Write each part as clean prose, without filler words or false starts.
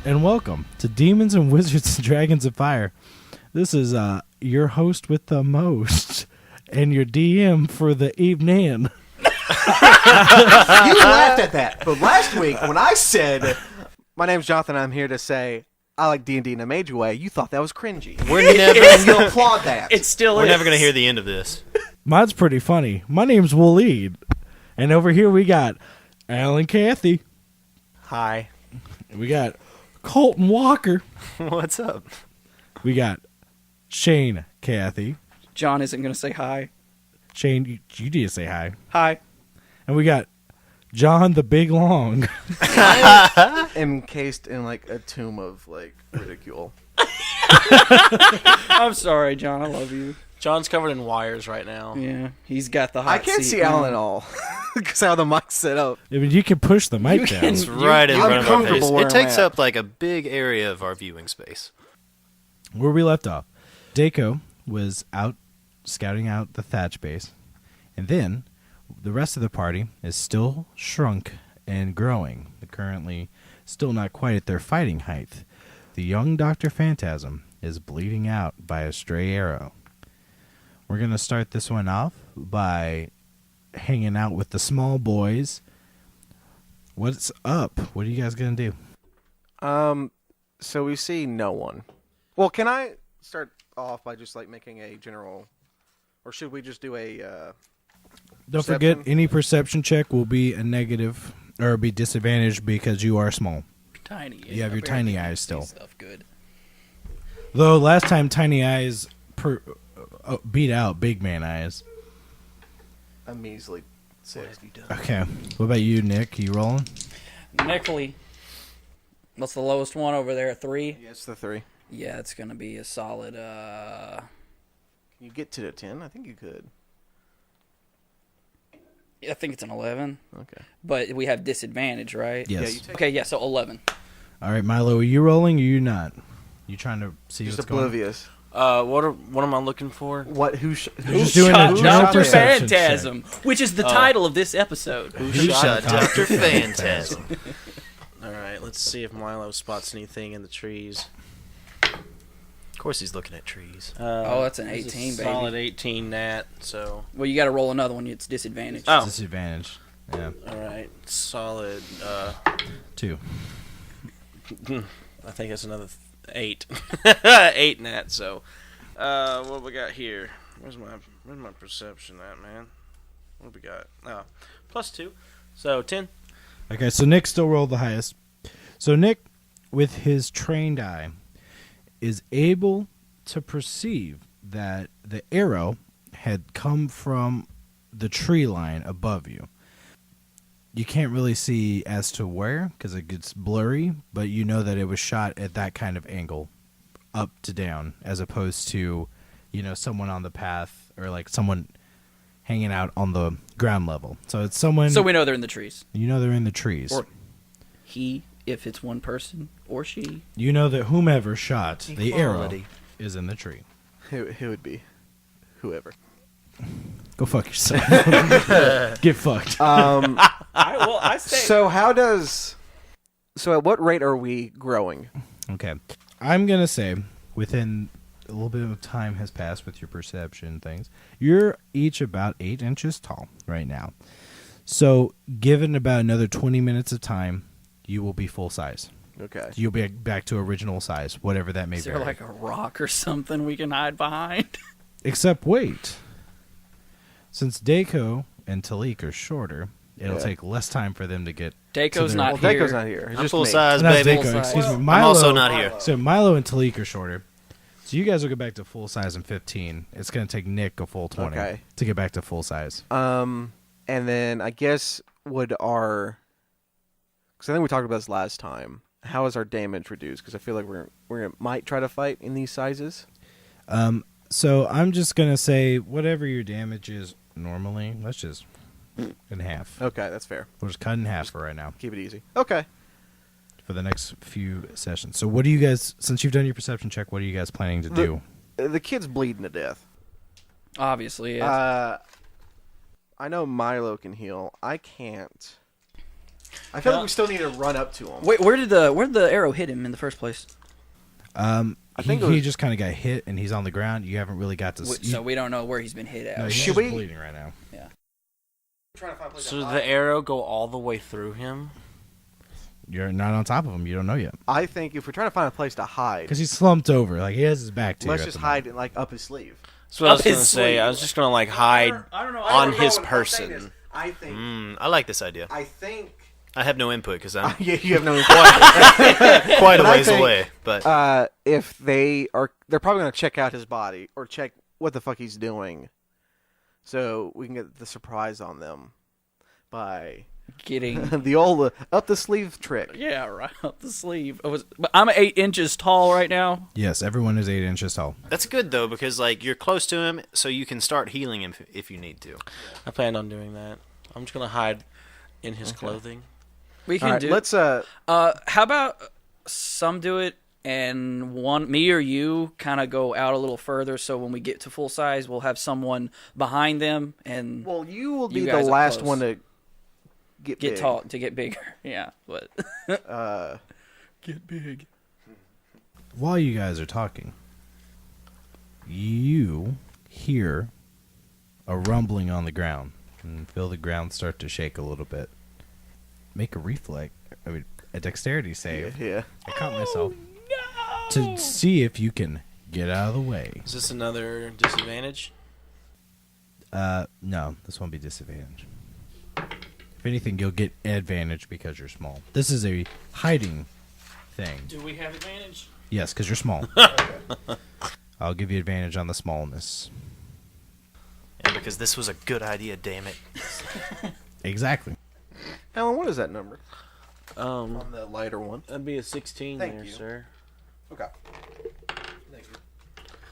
and welcome to Demons and Wizards and Dragons of Fire. This is your host with the most and your DM for the evening. You laughed at that, but last week when I said, my name's Jonathan, I'm here to say I like D&D in a major way, you thought that was cringy. We're never and you applaud that. It still We're is. never going to hear the end of this. Mine's pretty funny. My name's Waleed. And over here we got Alan Cathy. Hi. We got Colton Walker. What's up? We got Shane Cathy. John isn't going to say hi. Shane, you need to say hi. Hi. And we got John the Big Long. Encased in like a tomb of like ridicule. I'm sorry, John. I love you. John's covered in wires right now. Yeah, he's got the hot I can't seat see Alan now. at all because how the mic's set up. I mean, you can push the mic You down. can- It's right in I'm front of our comfortable face. where It I'm takes at. up like a big area of our viewing space. Where we left off, Daco was out scouting out the thatch base, and then the rest of the party is still shrunk and growing. They're currently still not quite at their fighting height. The young Dr. Phantasm is bleeding out by a stray arrow. We're going to start this one off by hanging out with the small boys. What's up? What are you guys going to do? So we see no one. Well, can I start off by just like making a general, or should we just do a? Don't Perception? forget, any perception check will be a negative or be disadvantaged because you are small. Tiny. You have your tiny eyes still. Stuff good. Though last time tiny eyes beat out big man eyes. A measly 6. Okay. What about you, Nick? You rolling? Nickley. What's the lowest one over there? 3? Yeah, it's the 3. Yeah, it's going to be a solid, Can you get to the 10? I think you could. I think it's an 11. Okay. But we have disadvantage, right? Yes. Yeah, you take Okay, yeah, so 11. All right, Milo, are you rolling or are you not? You trying to see just what's going on? oblivious. What am I looking for? What? You're just doing a Shot general Dr. perception Phantasm, which is the title of this episode. Who shot shot Dr. Phantasm? All right, let's see if Milo spots anything in the trees. Of course he's looking at trees. Oh, that's an this is 18, a baby. solid 18 nat, so... Well, you got to roll another one. It's disadvantage. Oh. Disadvantage. Yeah. All right, solid, 2. I think that's another 8. 8 nat, so... what we got here? Where's my perception at, man? What do we got? Oh, +2. So, 10. Okay, so Nick still rolled the highest. So Nick, with his trained eye, is able to perceive that the arrow had come from the tree line above you. You can't really see as to where because it gets blurry, but you know that it was shot at that kind of angle, up to down, as opposed to, someone on the path or like someone hanging out on the ground level. So it's someone. So we know they're in the trees. You know they're in the trees. Or he, if it's one person, or she. You know that whomever shot the arrow Equality. is in the tree. Who would be? Whoever. Go fuck yourself. Get fucked. I say. So So at what rate are we growing? Okay. I'm going to say within a little bit of time has passed with your perception things, you're each about 8 inches tall right now. So given about another 20 minutes of time, you will be full size. Okay. You'll be back to original size, whatever that may Is be. there like a rock or something we can hide behind? Except wait. Since Daco and Talik are shorter, it'll Yeah. take less time for them to get Daco's to their- not Well, here. Daco's not here. It's I'm just full me. size, Not baby. Daco, Full excuse size. me. Milo, I'm also not here. So Milo and Talik are shorter. So you guys will go back to full size in 15. It's going to take Nick a full 20 Okay. to get back to full size. And then I guess because I think we talked about this last time. How is our damage reduced? Because I feel like we might try to fight in these sizes. So I'm just going to say whatever your damage is normally, let's just in half. Okay, that's fair. We'll just cut in half for right now Keep it easy. Okay. for the next few sessions. So what do you guys, since you've done your perception check, what are you guys planning to do? The kid's bleeding to death. Obviously, yes. I know Milo can heal. I can't. I feel like we still need to run up to him. Wait, where did the arrow hit him in the first place? I think he just kind of got hit, and he's on the ground. You haven't really got to see. So we don't know where he's been hit at. No, he's Should just we- bleeding right now. So did the arrow go all the way through him? You're not on top of him. You don't know yet. I think if we're trying to find a place to hide, Because he's slumped over. Like, he has his back to you let's at just the hide it like up his sleeve. That's what I Up was gonna his say. sleeve. I was just gonna like hide I don't know. on his person. I think. I like this idea. I think. I have no input because I'm Yeah, you have no. quite a But I ways think, away. But If they're probably gonna check out his body or check what the fuck he's doing, so we can get the surprise on them by Getting the old up the sleeve trick. right up the sleeve. But I'm 8 inches tall right now. Yes, everyone is 8 inches tall. that's good though because like you're close to him, so you can start healing him if you need to. I planned on doing that. I'm just gonna hide in his clothing. We All can right, do. let's How about some do it and me or you kind of go out a little further, so when we get to full size, we'll have someone behind them and Well, you will You be the guys are last close. one to get get big. tall to get bigger. Yeah, but get big. While you guys are talking, you hear a rumbling on the ground and feel the ground start to shake a little bit. Make a dexterity save. Yeah. I caught myself. To see if you can get out of the way. Is this another disadvantage? No, this won't be disadvantage. If anything, you'll get advantage because you're small. This is a hiding thing. Do we have advantage? Yes, because you're small. I'll give you advantage on the smallness. And because this was a good idea, damn it. Exactly. Alan, what is that number Um, on the lighter one? that'd be a 16 Thank there, you. sir. Okay.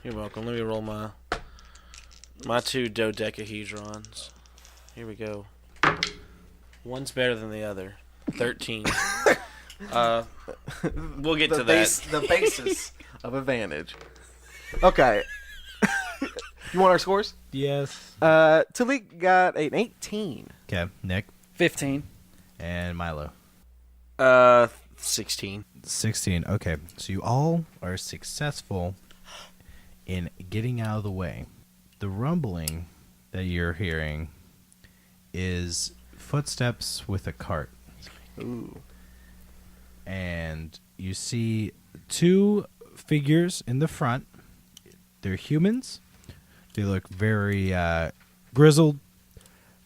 You're welcome. Let me roll my two dodecahedrons. Here we go. One's better than the other. 13. We'll get to that. The basis of advantage. Okay. You want our scores? Yes. Talik got an 18. Okay, Nick 15. and Milo. 16. 16. Okay, so you all are successful in getting out of the way. The rumbling that you're hearing is footsteps with a cart. Ooh. And you see two figures in the front. They're humans. They look very grizzled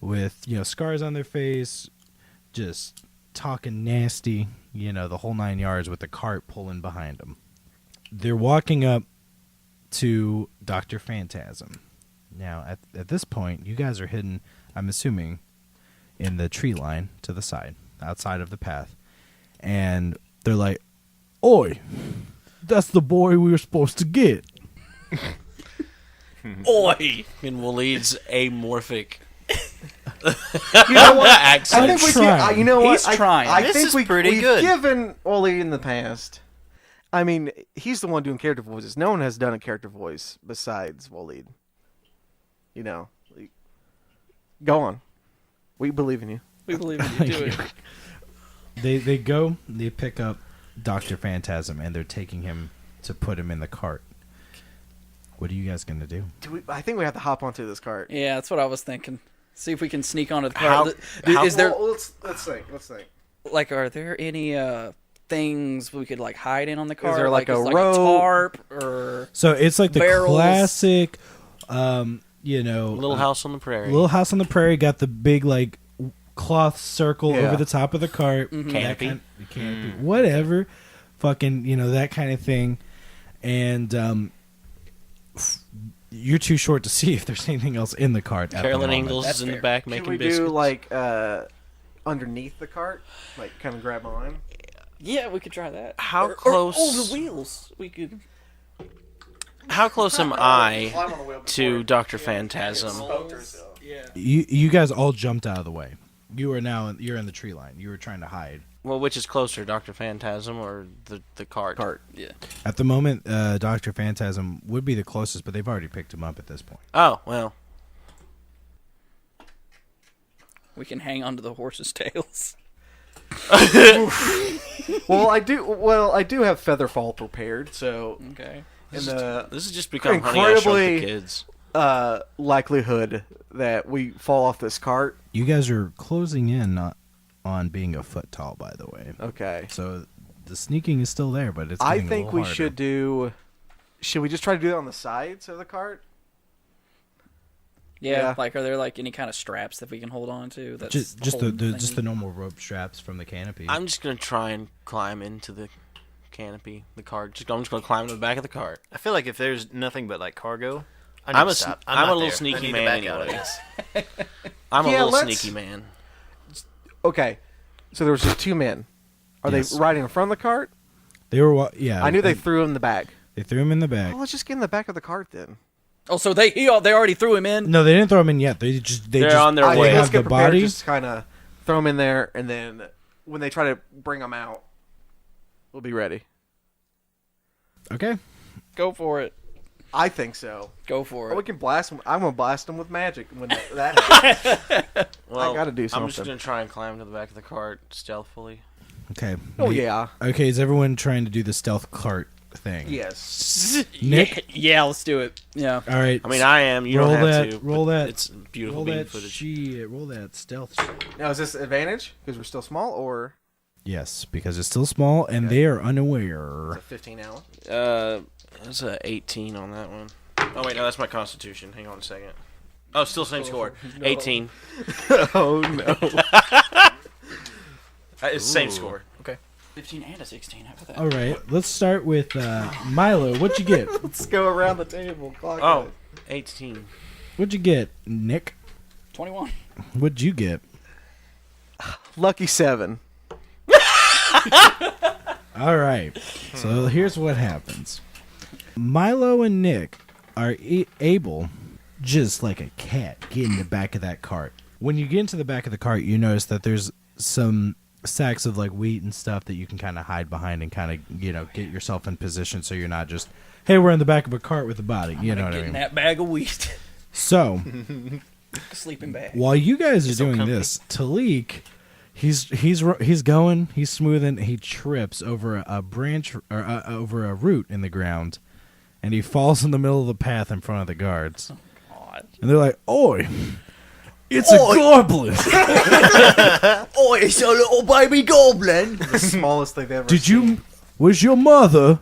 with, scars on their face, just talking nasty, the whole 9 yards with the cart pulling behind them. They're walking up to Dr. Phantasm. Now, at this point, you guys are hidden, I'm assuming, in the tree line to the side, outside of the path. And they're like, "Oi, that's the boy we were supposed to get." Oi! In Waleed's amorphic You know what? accent. I think we trying. can. You know what? He's trying. I This think is pretty we've good. given Wally in the past. I mean, he's the one doing character voices. No one has done a character voice besides Waleed. Go on. We believe in you. We believe in you. Do it. They pick up Dr. Phantasm, and they're taking him to put him in the cart. What are you guys going to do? I think we have to hop onto this cart. Yeah, that's what I was thinking. See if we can sneak onto the How- car. Is there Well, let's think. are there any things we could like hide in on the car? there like a is rope? tarp or So it's like the Barrels. classic, Little House on the Prairie. Little House on the Prairie, got the big like cloth circle Yeah. over the top of the cart. Mm-hmm. That Canopy. canopy. Whatever. Fucking, that kind of thing. And you're too short to see if there's anything else in the cart. at the Carolyn moment. Ingalls That's is in the fair. back Can making we biscuits. do like underneath the cart, like kind of grab on? yeah, we could try that. How Or- close- oh, the wheels. We could. How close am I to Dr. Phantasm? Yeah. You guys all jumped out of the way. You're in the tree line. You were trying to hide. Well, which is closer, Dr. Phantasm or the cart? Yeah. At the moment, Dr. Phantasm would be the closest, but they've already picked him up at this point. Oh, well. We can hang onto the horses' tails. Well, I do have Featherfall prepared, so Okay. in the This has just become Honey, I Shrunk the incredibly- Kids. likelihood that we fall off this cart. You guys are closing in on being a foot tall, by the way. Okay. So the sneaking is still there, but it's I getting a think little we harder. should do. Should we just try to do it on the sides of the cart? Yeah, Yeah. like are there like any kind of straps that we can hold on to? That's just whole the thing? normal rope straps from the canopy. I'm just gonna try and climb into the canopy, the cart. I'm just gonna climb to the back of the cart. I feel like if there's nothing but like cargo, I need I'm to a stop. I'm not a little there. sneaky I need to man back out of anyway. this. I'm a Yeah, little let's- sneaky man. Okay. So there was just 2 men. Are Yes. they riding in front of the cart? They were yeah. I knew they threw him in the back. They threw him in the back. Well, let's just get in the back of the cart then. Oh, so they already threw him in. No, they didn't throw him in yet. They're They're on their I way. think let's have get the prepared. body. Just kind of throw him in there, and then when they try to bring him out, we'll be ready. Okay. Go for it. I think so. Go for Or we it. can blast him. I'm gonna blast him with magic when that happens. Well, I gotta do I'm just something. gonna try and climb to the back of the cart stealthily. Okay. Oh yeah. Okay. Is everyone trying to do the stealth cart thing? Yes. Nick. Yeah, let's do it. Yeah. All right. I mean, I am. You roll don't have that. to. Roll but that. It's beautiful Roll beam that footage. shit. Roll that stealth shit. Now is this advantage because we're still small, or Yes, because it's still small and they are unaware. is it 15 now? That's a 18 on that one. Oh wait, no, that's my Constitution. Hang on a second. Oh, still same score. 18. Oh no. It's the same score. Okay. 15 and a 16. How about that? All right. Let's start with Milo. What'd you get? Let's go around the table. Oh, 18. What'd you get, Nick? 21. What'd you get? Lucky 7. All right. So here's what happens. Milo and Nick are able, just like a cat, get in the back of that cart. When you get into the back of the cart, you notice that there's some sacks of like wheat and stuff that you can kind of hide behind and kind of, get yourself in position so you're not just, hey, we're in the back of a cart with a body. You know what I Getting mean? that bag of wheat. So Sleeping bag. while you guys are so doing comfy. this, Talik, he's going, he's smoothing, he trips over a branch or over a root in the ground, and he falls in the middle of the path in front of the guards. Odd. And they're like, "Oi, it's a goblin! Oh, it's a little baby goblin. The smallest they've ever Did seen. you? Was your mother?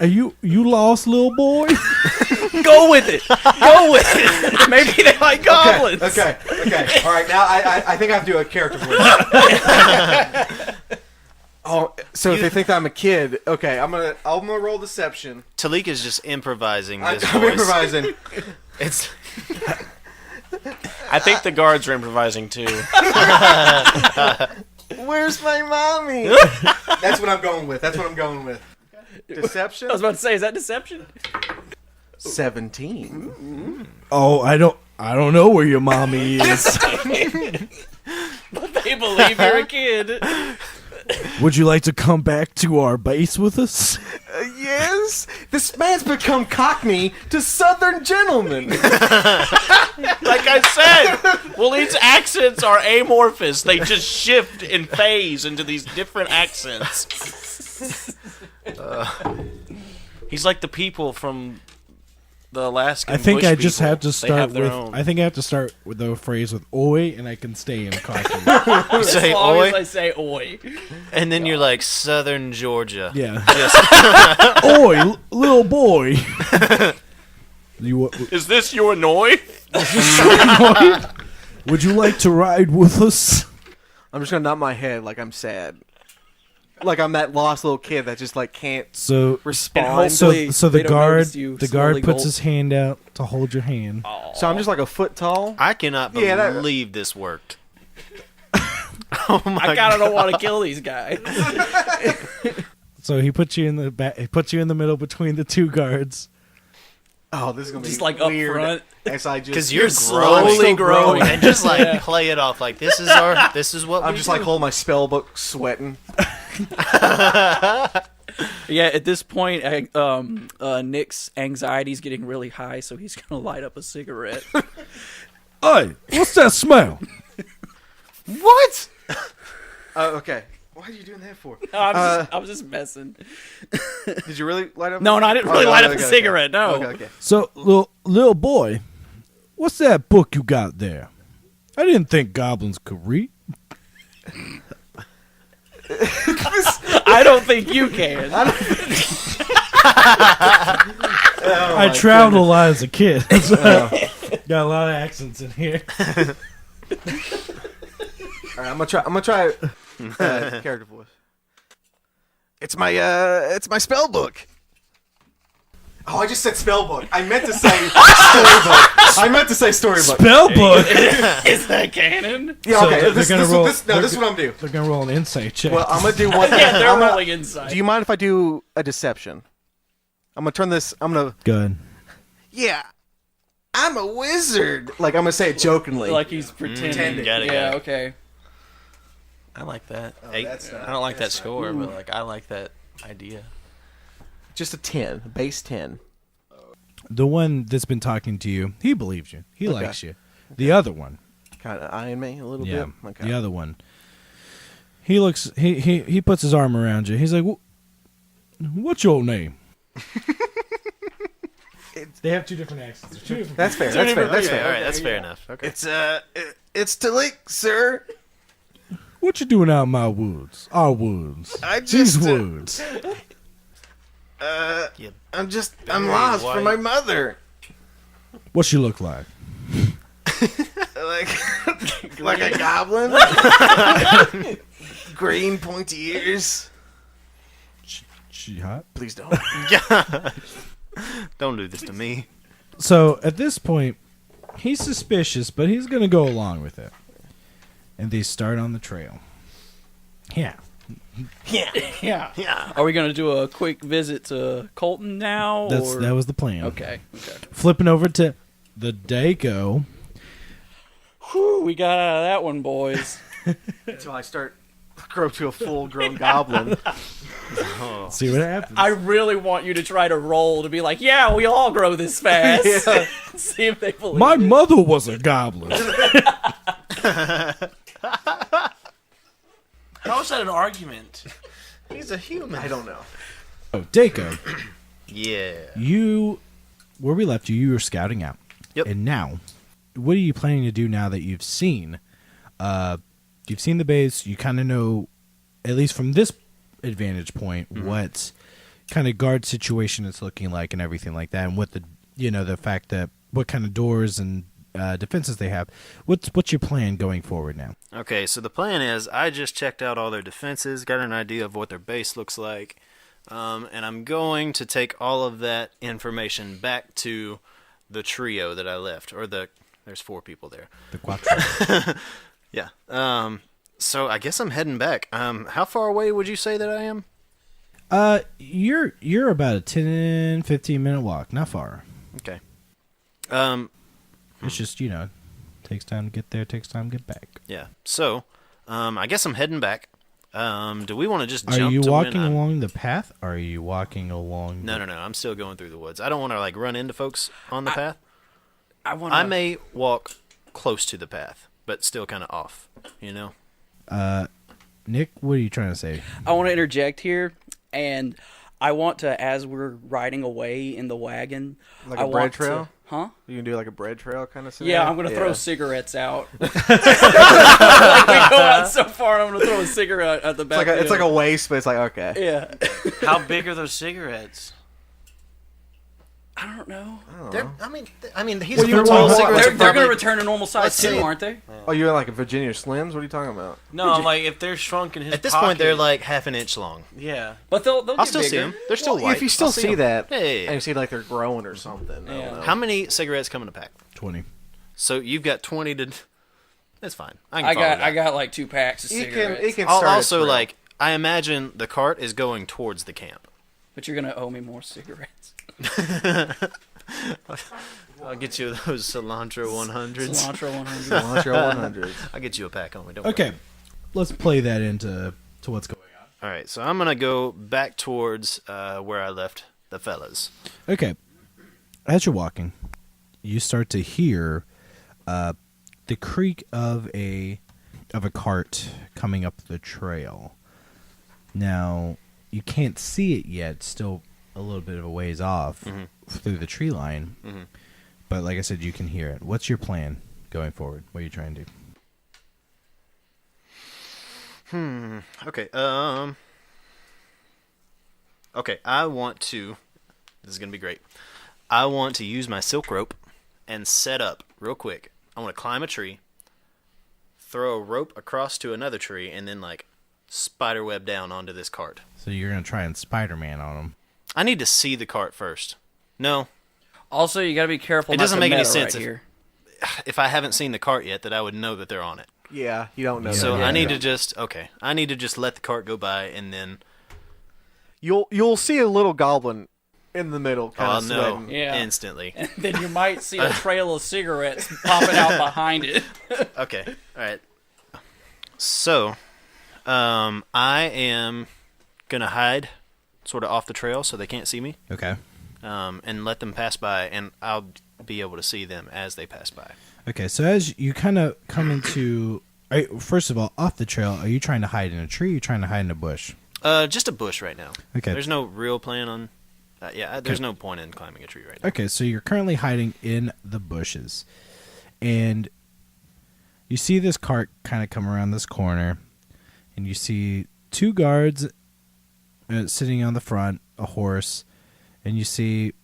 Are you lost, little boy? Go with it. Go with it. Maybe they like goblins. Okay. All right, now I think I have to do a character voice. Oh, so if they think that I'm a kid, okay, I'm gonna roll deception. Talik is just improvising I'm this voice. improvising. It's I think the guards are improvising too. Where's my mommy? That's what I'm going with. Deception. I was about to say, is that deception? 17. Oh, I don't know where your mommy is. They believe you're a kid. Would you like to come back to our base with us? Yes, this man's become Cockney to Southern gentleman. Like I said, Waleed's accents are amorphous. They just shift and phase into these different accents. He's like the people from the Alaskan I think bush I just people. have to They start have their with. own. I think I have to start with the phrase with "oi," and I can stay in Cockney. you say As long oi, as I say oi. and then you're like Southern Georgia. Yeah. Just, Oi, little boy. You Is this your Noi? would you like to ride with us? I'm just gonna nod my head like I'm sad. Like I'm that lost little kid that just like can't So respond. hopefully- so they the don't guard notice you the slowly guard puts gulp. his hand out to hold your hand. So I'm just like a foot tall. I cannot Yeah, that- believe this worked. Oh my I kind of don't want to kill these guys. So he puts you in the back. He puts you in the middle between the two guards. Oh, this is gonna be Just like up weird. front. As I just Because you're slowly growing, growing. and just like Yeah. play it off like this is what I'm we just do. like holding my spell book, sweating. Yeah, at this point, Nick's anxiety's getting really high, so he's gonna light up a cigarette. Hey, what's that smell? What? Okay. What are you doing that for? No, I was just messing. Did you really light up? No, I didn't really light up okay, a okay. cigarette. No. Okay. So, little boy, what's that book you got there? I didn't think goblins could read. I don't think you can. I traveled a lot as a kid. So got a lot of accents in here. All right, I'm gonna try character voice. It's my spell book. Oh, I just said spell book. I meant to say storybook. Spell book. Is that canon? Yeah, So okay. they're This gonna is roll- what I'm gonna do. They're gonna roll an insight check. Well, I'm gonna do one. Yeah, they're I'm gonna- rolling inside. Do you mind if I do a deception? I'm gonna turn this. I'm gonna. Good. Yeah, I'm a wizard. Like I'm gonna say it jokingly. Like he's pretending. Got it, Yeah, got it. okay. I like that. that's I don't like that score, but like I like that idea. just a 10, base 10. The one that's been talking to you, he believes you. He likes you. The other one, Kind of eyeing me a little yeah, bit. Okay. the other one. He looks. He puts his arm around you. He's like, "What's your name?" They have two different accents. That's fair. That's fair. That's Okay, fair. all right, that's fair enough. Okay. It's Talik, sir. What you doing out in my woods? Our woods. I These just, woods. You I'm very lost for white. my mother. What she look like? Like a goblin. Green pointy ears. She hot. Please don't. Don't do this to me. So at this point, he's suspicious, but he's gonna go along with it. And they start on the trail. Yeah. Yeah. Yeah. Are we going to do a quick visit to Colton now? Or? That was the plan. Okay. Flipping over to the Daco. Whew, we got out of that one, boys. Until I start grow to a full-grown goblin. See what happens. I really want you to try to roll to be like, yeah, we all grow this fast. See if they believe My it. mother was a goblin. How is that an argument? He's a human. I don't know. Oh, Daco, Yeah. where we left you, you were scouting out. Yep. And now, what are you planning to do now that you've seen the base? You kind of know, at least from this advantage point, what kind of guard situation it's looking like and everything like that, and what the fact that what kind of doors and defenses they have. What's your plan going forward now? Okay, so the plan is I just checked out all their defenses, got an idea of what their base looks like, and I'm going to take all of that information back to the trio that I left, there's 4 people there. The Quattro. Yeah. So I guess I'm heading back. How far away would you say that I am? You're about a 10-15 minute walk, not far. Okay. It's just, takes time to get there, takes time to get back. Yeah. So, I guess I'm heading back. Do we want to just Are jump you to walking when I'm... along the path? Or are you walking along No. I'm still going through the woods. I don't want to run into folks on the path. I want I may walk close to the path, but still kind of off, Nick, what are you trying to say? I want to interject here, and I want to, as we're riding away in the wagon, Like I a bread want trail? to, huh? You can do like a bread trail kind of scenario? Yeah, I'm gonna throw cigarettes out. Like we go out so far, I'm gonna throw a cigarette at the back. It's like a waste, but it's like, okay. Yeah. How big are those cigarettes? I don't know. I mean, he's Well, a you're tall walking- cigarettes They're are gonna probably- return to normal size Let's too, see. aren't they? Oh, you're like a Virginia Slims? What are you talking about? No, I'm like if they're shrunk in his At this point, they're pocket- like half an inch long. yeah. But they'll I'll get still see bigger. them. They're still white. If you still I'll see 'em. that, Yeah. and you see like they're growing or something. I Yeah. don't know. How many cigarettes come in a pack? 20. So you've got 20 to. That's fine. I can I follow got that. I got like 2 packs of You cigarettes. can I'll start also a trail. I imagine the cart is going towards the camp. But you're gonna owe me more cigarettes. I'll get you those cilantro 100s. Cilantro 100. Cilantro 100. I'll get you a pack on me. Don't worry. Okay, let's play that into what's going on. All right, so I'm gonna go back towards where I left the fellas. Okay, as you're walking, you start to hear the creak of a of a cart coming up the trail. Now, you can't see it yet. It's still a little bit of a ways off through the tree line. But like I said, you can hear it. What's your plan going forward? What are you trying to do? Okay. Okay, I want to... This is going to be great. I want to use my silk rope and set up real quick. I want to climb a tree, throw a rope across to another tree, and then, like, spiderweb down onto this cart. So you're going to try and Spider-Man on them. I need to see the cart first. No. Also, you got to be careful. It not doesn't to make any meta sense right here. if I haven't seen the cart yet, that I would know that they're on it. Yeah, you don't know. So that. I need to just... Okay. I need to just let the cart go by, and then... You'll see a little goblin in the middle, kind I'll of know sweating. Yeah. instantly. And then you might see a trail of cigarettes popping out behind it. Okay. All right. So, I am going to hide sort of off the trail so they can't see me, Okay. and let them pass by, and I'll be able to see them as they pass by. Okay, so as you kind of come into... First of all, off the trail, are you trying to hide in a tree or are you trying to hide in a bush? Just a bush right now. Okay. There's no real plan on... there's no point in climbing a tree right now. Okay, so you're currently hiding in the bushes. And you see this cart kind of come around this corner. And you see two guards sitting on the front, a horse. And you see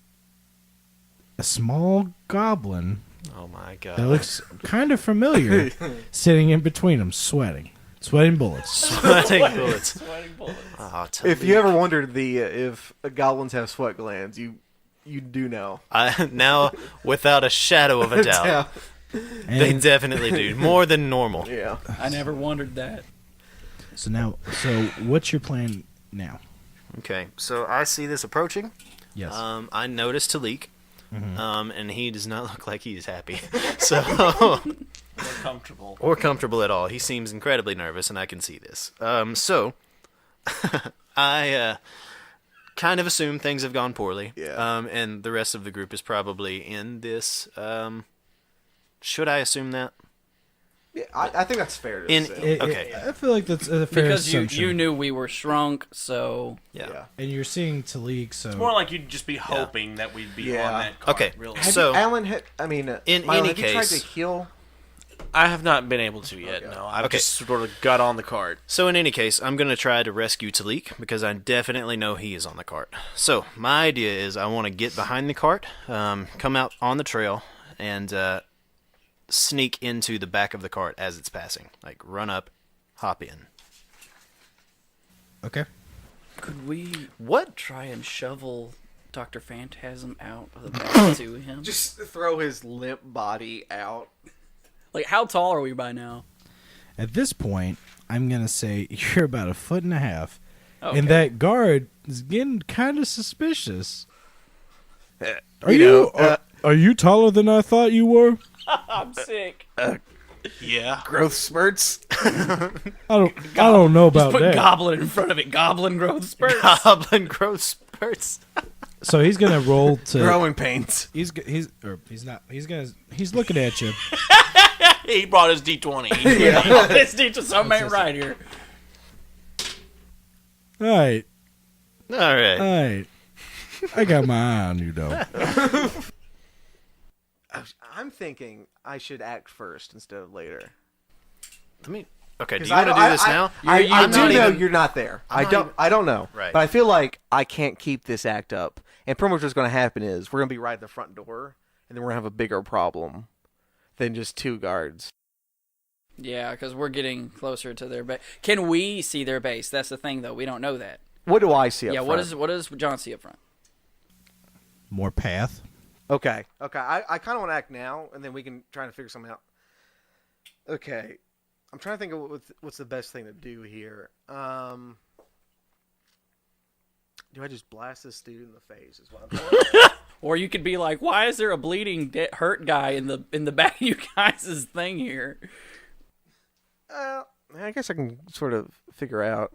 a small goblin Oh my god. that looks kind of familiar sitting in between them, sweating. Sweating bullets. Sweating bullets. Sweating bullets. Oh, If you ever wondered if goblins have sweat glands, you do know. I now, without a shadow of a doubt, they And definitely do. More than normal. Yeah. I never wondered that. so what's your plan now? Okay, so I see this approaching. Yes. I notice Talik, and he does not look like he's happy. So, More comfortable. or comfortable at all. He seems incredibly nervous, and I can see this. So, I kind of assume things have gone poorly. Yeah. And the rest of the group is probably in this. Should I assume that? Yeah, I think that's fair to In- say. Okay. I feel like that's a fair Because assumption. you knew we were shrunk, so... Yeah. And you're seeing Talik, so... It's more like you'd just be hoping that we'd be Yeah. on that cart. Okay. Really. Have So- you, Alan, In Milo, any have you tried case- to heal? I have not been able to yet. No, I've Okay. just sort of got on the cart. So in any case, I'm going to try to rescue Talik because I definitely know he is on the cart. So my idea is I want to get behind the cart, come out on the trail, and sneak into the back of the cart as it's passing. Like run up, hop in. Okay. Could we What? try and shovel Dr. Phantasm out of the back to him? Just throw his limp body out. Like, how tall are we by now? At this point, I'm going to say you're about 1.5 feet. Okay. And that guard is getting kind of suspicious. Are you you know, are you taller than I thought you were? I'm sick. Yeah. Growth spurts. I don't know about Put that. goblin in front of it. Goblin growth spurts. Goblin growth spurts. So he's going to roll to Growing pains. He's looking at you. He brought his D20. This dude just something ain't right here. All right. All right. I got my eye on you though. I'm thinking I should act first instead of later. Let me. Okay. Do 'Cause you want to do this now? I I'm do not know even- you're not there. I'm not I don't know. Right. But I feel like I can't keep this act up. And pretty much what's going to happen is we're going to be right at the front door, and then we're going to have a bigger problem than just two guards. Yeah, because we're getting closer to their base. Can we see their base? That's the thing, though. We don't know that. What do I see up Yeah, front? what does John see up front? More path. Okay. I kind of want to act now, and then we can try to figure something out. Okay. I'm trying to think of what's the best thing to do here. Do I just blast this dude in the face? Is what I'm saying. Or you could be like, why is there a bleeding, hurt guy in the back of you guys' thing here? I guess I can sort of figure out.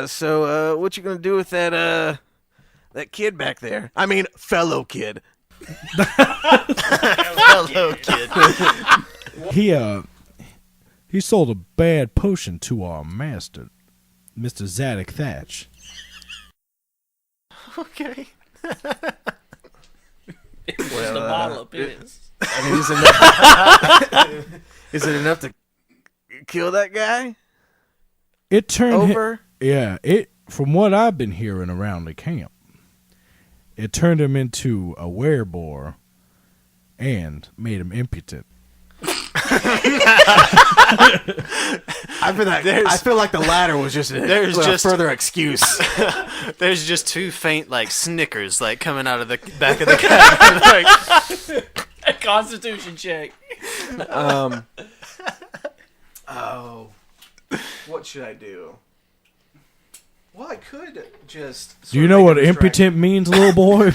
So what you gonna do with that kid back there? I mean, fellow kid. Hello, kid. He sold a bad potion to our master, Mr. Zadok Thatch. Okay. It was just a bottle of piss. I mean, is it enough to kill that guy? It turned Over? From what I've been hearing around the camp, it turned him into a werebore and made him impotent. I feel like the latter was just a further excuse. There's just two faint like snickers like coming out of the back of the cabin. Like, A constitution check. Oh, what should I do? Well, I could just. Do you know what impotent means, little boy?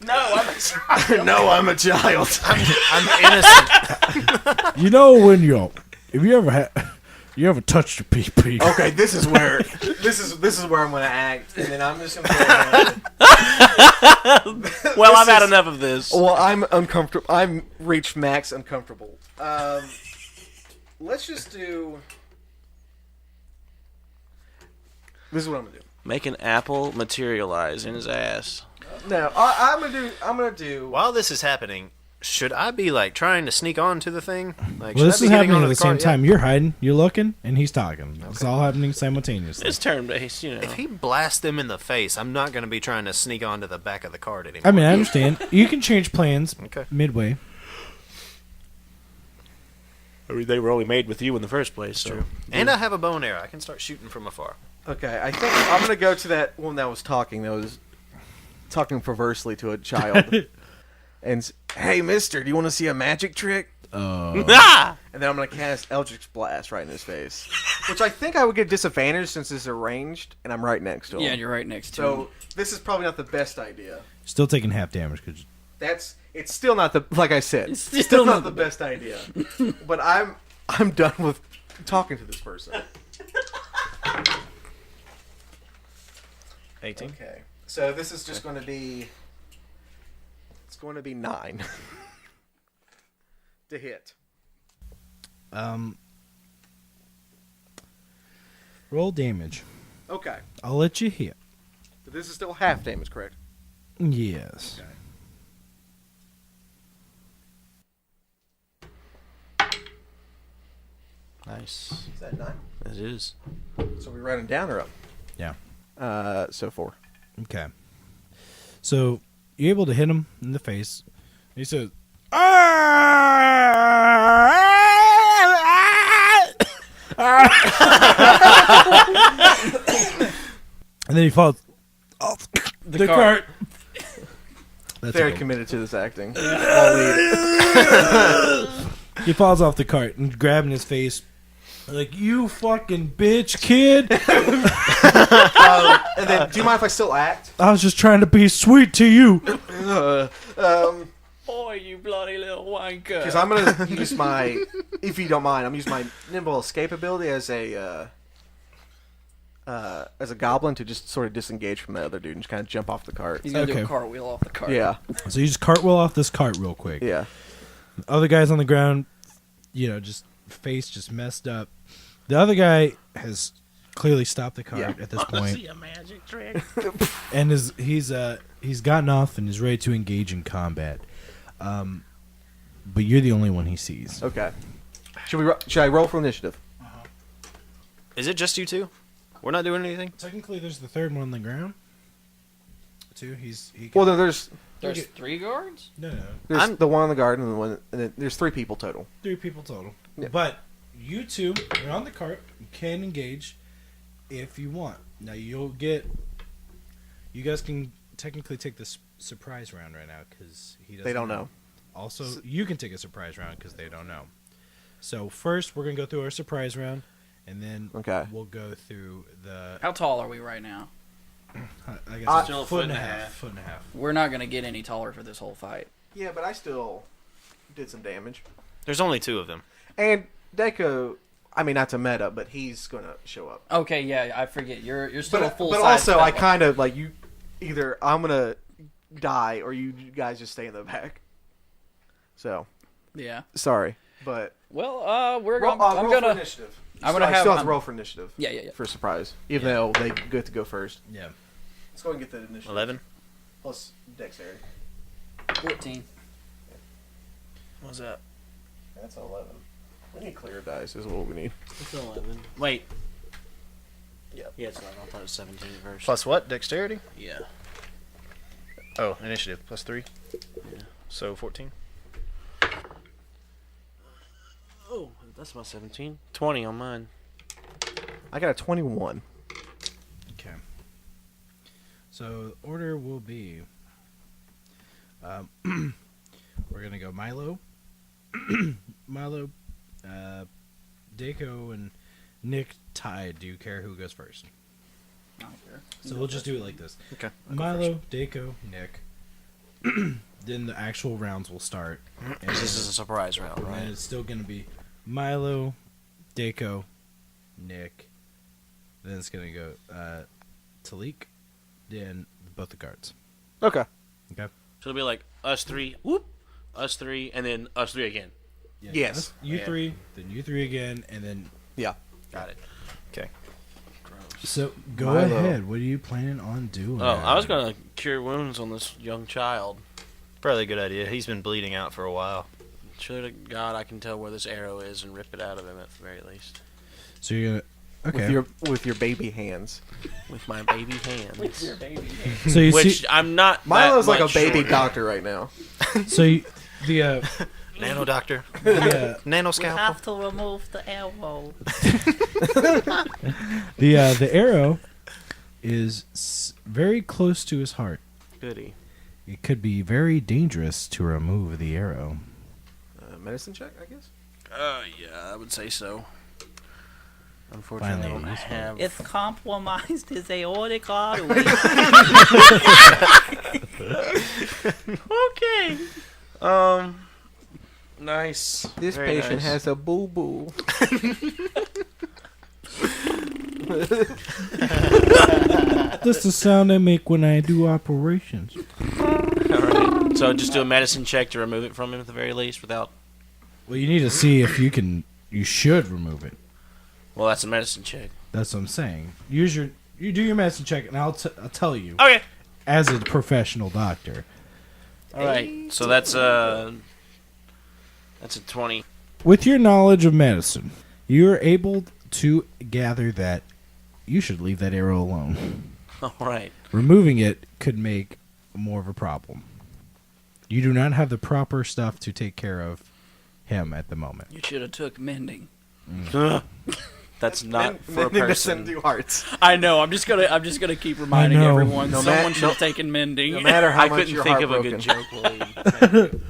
No, I'm sorry. No, I'm a child. I'm innocent. You know when if you ever touched your pee-pee? Okay, this is where I'm gonna act, and then I'm just gonna go ahead. Well, I've had enough of this. Well, I'm uncomfortable. I'm reached max uncomfortable. Let's just do. This is what I'm gonna do. Make an apple materialize in his ass. No, I'm gonna do. While this is happening, should I be like trying to sneak onto the thing? Like, Well, this should I is be getting happening onto at the same cart yet? time. You're hiding, you're looking, and he's talking. It's all happening simultaneously. It's turn-based, you know. If he blasts them in the face, I'm not going to be trying to sneak onto the back of the cart anymore. I mean, I understand. You can change plans Okay. midway. I mean, they were only made with you in the first place, so. And I have a bow and arrow. I can start shooting from afar. Okay, I think I'm gonna go to that one that was talking. That was talking perversely to a child. And hey, Mister, do you want to see a magic trick? Ah! And then I'm gonna cast Eldritch Blast right in his face, which I think I would get disadvantage since it's arranged and I'm right next to him. Yeah, you're right next to him. So this is probably not the best idea. Still taking half damage because It's still not the like I said. It's It's still not the best idea. But I'm done with talking to this person. 18. Okay, so this is just going to be. It's going to be 9 to hit. roll damage. Okay, I'll let you hit. but this is still half damage, correct? Yes. Nice. Is that 9? It is. So we writing down or up? Yeah. So 4. Okay. So you're able to hit him in the face. He says, and then he falls off the cart. That's Very okay. committed to this acting. I'll lead. He falls off the cart and grabbing his face, like, you fucking bitch, kid. And then, do you mind if I still act? I was just trying to be sweet to you. Boy, you bloody little wanker. Because I'm gonna use my, if you don't mind, I'm using my nimble escape ability as a goblin to just sort of disengage from the other dude and just kind of jump off the cart. He's going to do Okay. a cartwheel off the cart. Yeah, So you just cartwheel off this cart real quick. yeah. Other guy's on the ground, just face just messed up. The other guy has clearly stopped the cart at this point, See a magic trick. and he's gotten off and is ready to engage in combat. But you're the only one he sees. Okay. Should I roll for initiative? Is it just you two? We're not doing anything? Technically, there's the third one on the ground. He Well, then there's There's 3 guards? no. there's the one on the guard and the one, and then there's 3 people total. 3 people total. Yeah. But you two are on the cart. You can engage if you want. Now you guys can technically take this surprise round right now because he doesn't. They don't know. Also, you can take a surprise round because they don't know. So first, we're gonna go through our surprise round, and then we'll go through the. How tall are we right now? I guess Still a foot and a half. Foot and a half. We're not going to get any taller for this whole fight. Yeah, but I still did some damage. There's only 2 of them. And Deco, I mean, not to meta, but he's gonna show up. Okay, yeah, I forget. You're still a But full but size also, I fella. kind of like you. Either I'm gonna die or you guys just stay in the back. So Yeah. sorry. But we're roll, going. I'm roll gonna. for initiative. I'm gonna have. still have to I'm- roll for initiative. Yeah. For surprise, even though they get to go first. Yeah. Let's go and get the initiative. 11. Plus dexterity. 14. What's that? That's 11. We need clear dice. Is what we need. It's 11. Wait. Yeah, it's 11. I thought it was 17 first. Plus what? Dexterity? Yeah. Oh, initiative. Plus 3. Yeah. So 14. Oh, that's my 17. 20 on mine. I got a 21. Okay. So the order will be. We're gonna go Milo, Milo, Daco, and Nick tied. Do you care who goes first? I don't care. So we'll just do it like this. Okay. Milo, Daco, Nick. Then the actual rounds will start. And This is a surprise round, and right? it's still gonna be Milo, Daco, Nick. Then it's gonna go Talik, then both the guards. Okay. Okay. So it'll be like us three, whoop, us three, and then us three again. Yeah, Yes. You Yeah. three, then you three again, and then. Yeah. Got it. Okay. So go Milo. ahead. What are you planning on doing? Oh, I was gonna cure wounds on this young child. Probably a good idea. He's been bleeding out for a while. Surely to God, I can tell where this arrow is and rip it out of him at the very least So you're gonna. Okay. With your baby hands. with my baby hands. So you Which see. I'm not. Milo's that like a much baby shorter. doctor right now. So you, the Nano doctor. Nano We scalpel. have to remove the arrow. the arrow is very close to his heart. Goody. It could be very dangerous to remove the arrow. Medicine check, I guess. Yeah, I would say so. Unfortunately, I Finally, don't useful. have. It's compromised his aortic artery. Okay. Nice. This Very patient nice. has a boo boo. That's the sound I make when I do operations. All right. So just do a medicine check to remove it from him at the very least, without. Well, you need to see if you can. You should remove it. Well, that's a medicine check. That's what I'm saying. You do your medicine check, and I'll tell you Okay. as a professional doctor. All right. So that's a 20. With your knowledge of medicine, you are able to gather that you should leave that arrow alone. All right. Removing it could make more of a problem. You do not have the proper stuff to take care of him at the moment. You should have took mending. That's not for a person. hearts. I know. I'm just gonna keep reminding know. everyone. No Someone ma- should no- have taken mending. No matter how I much couldn't you're think of a heartbroken. good joke. Willie.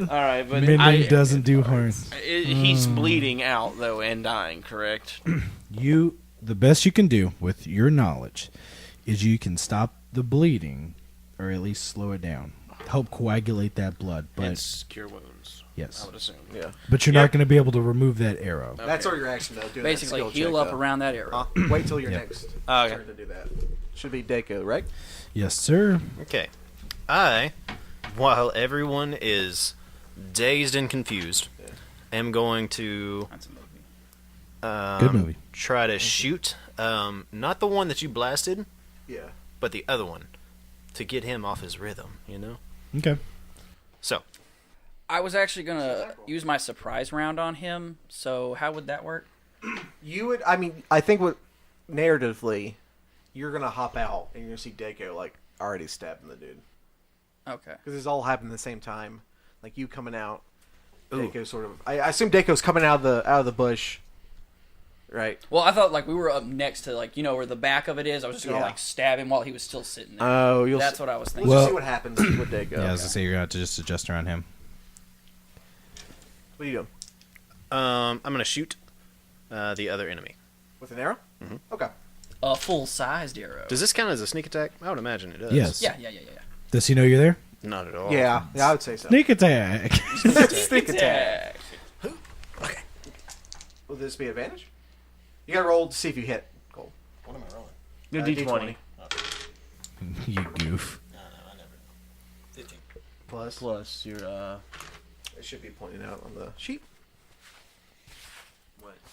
All right, but Mending doesn't do harm. He's bleeding out though and dying. Correct. The best you can do with your knowledge is you can stop the bleeding, or at least slow it down, help coagulate that blood. But It's cure wounds. I yes, would assume. Yeah. but you're not going to be able to remove that arrow. That's our reaction though. Doing Basically, that skill heal check, up though. around that arrow. Wait till your Yeah. next Okay. turn to do that. Should be Deco, right? Yes, sir. Okay. While everyone is dazed and confused, am going to That's a movie. Good movie. try to shoot not the one that you blasted, Yeah. but the other one to get him off his rhythm, you know? Okay. So, I was actually gonna use my surprise round on him. So how would that work? You would. I mean, I think what narratively, you're gonna hop out and you're gonna see Deco like already stabbing the dude Okay. because it's all happening at the same time. Like you coming out, Ooh. Deco sort of. I assume Deco's coming out of the bush, right? Well, I thought like we were up next to like where the back of it is. I was just gonna Yeah. like stab him while he was still sitting there. Oh, you'll. That's see, what I was thinking. we'll Well- see what happens with Deco. Yeah, as I say, you're going to have to just adjust around him. What are you doing I'm going to shoot the other enemy. with an arrow? Mm-hmm. Okay. A full-sized arrow. Does this count as a sneak attack? I would imagine it does. Yes. Yeah. Does he know you're there? Not at all. Yeah, I would say so. Sneak attack. Sneak attack. Will this be advantage? You gotta roll to see if you hit. Gold. What am I rolling? Good D20. You goof. No, I never. 15. Plus. Plus your It should be pointed out on the sheet.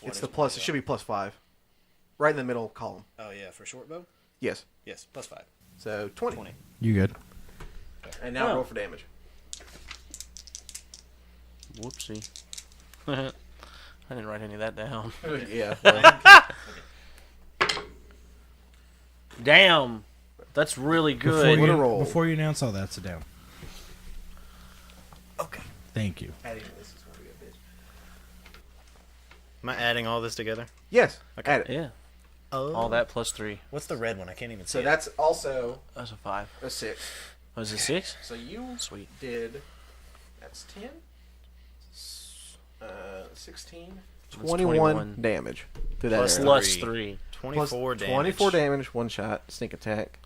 It's the plus. It should be +5. Right in the middle column. Oh yeah, for short bow. Yes. Yes, +5. So 20. You good? And now roll for damage. Whoopsie. I didn't write any of that down. Yeah. Damn. That's really good. What a roll. Before you announce all that, sit down. Okay. Thank you. Am I adding all this together? Yes. Okay. Add it. Yeah. Oh. All that +3. What's the red one? I can't even see So it. that's also That's a 5. a 6. Was it 6? So you Sweet. did. That's 10. 16. That's 21 damage to that Plus arrow. Plus Three. 3. 24 damage. 24 damage, one shot, sneak attack.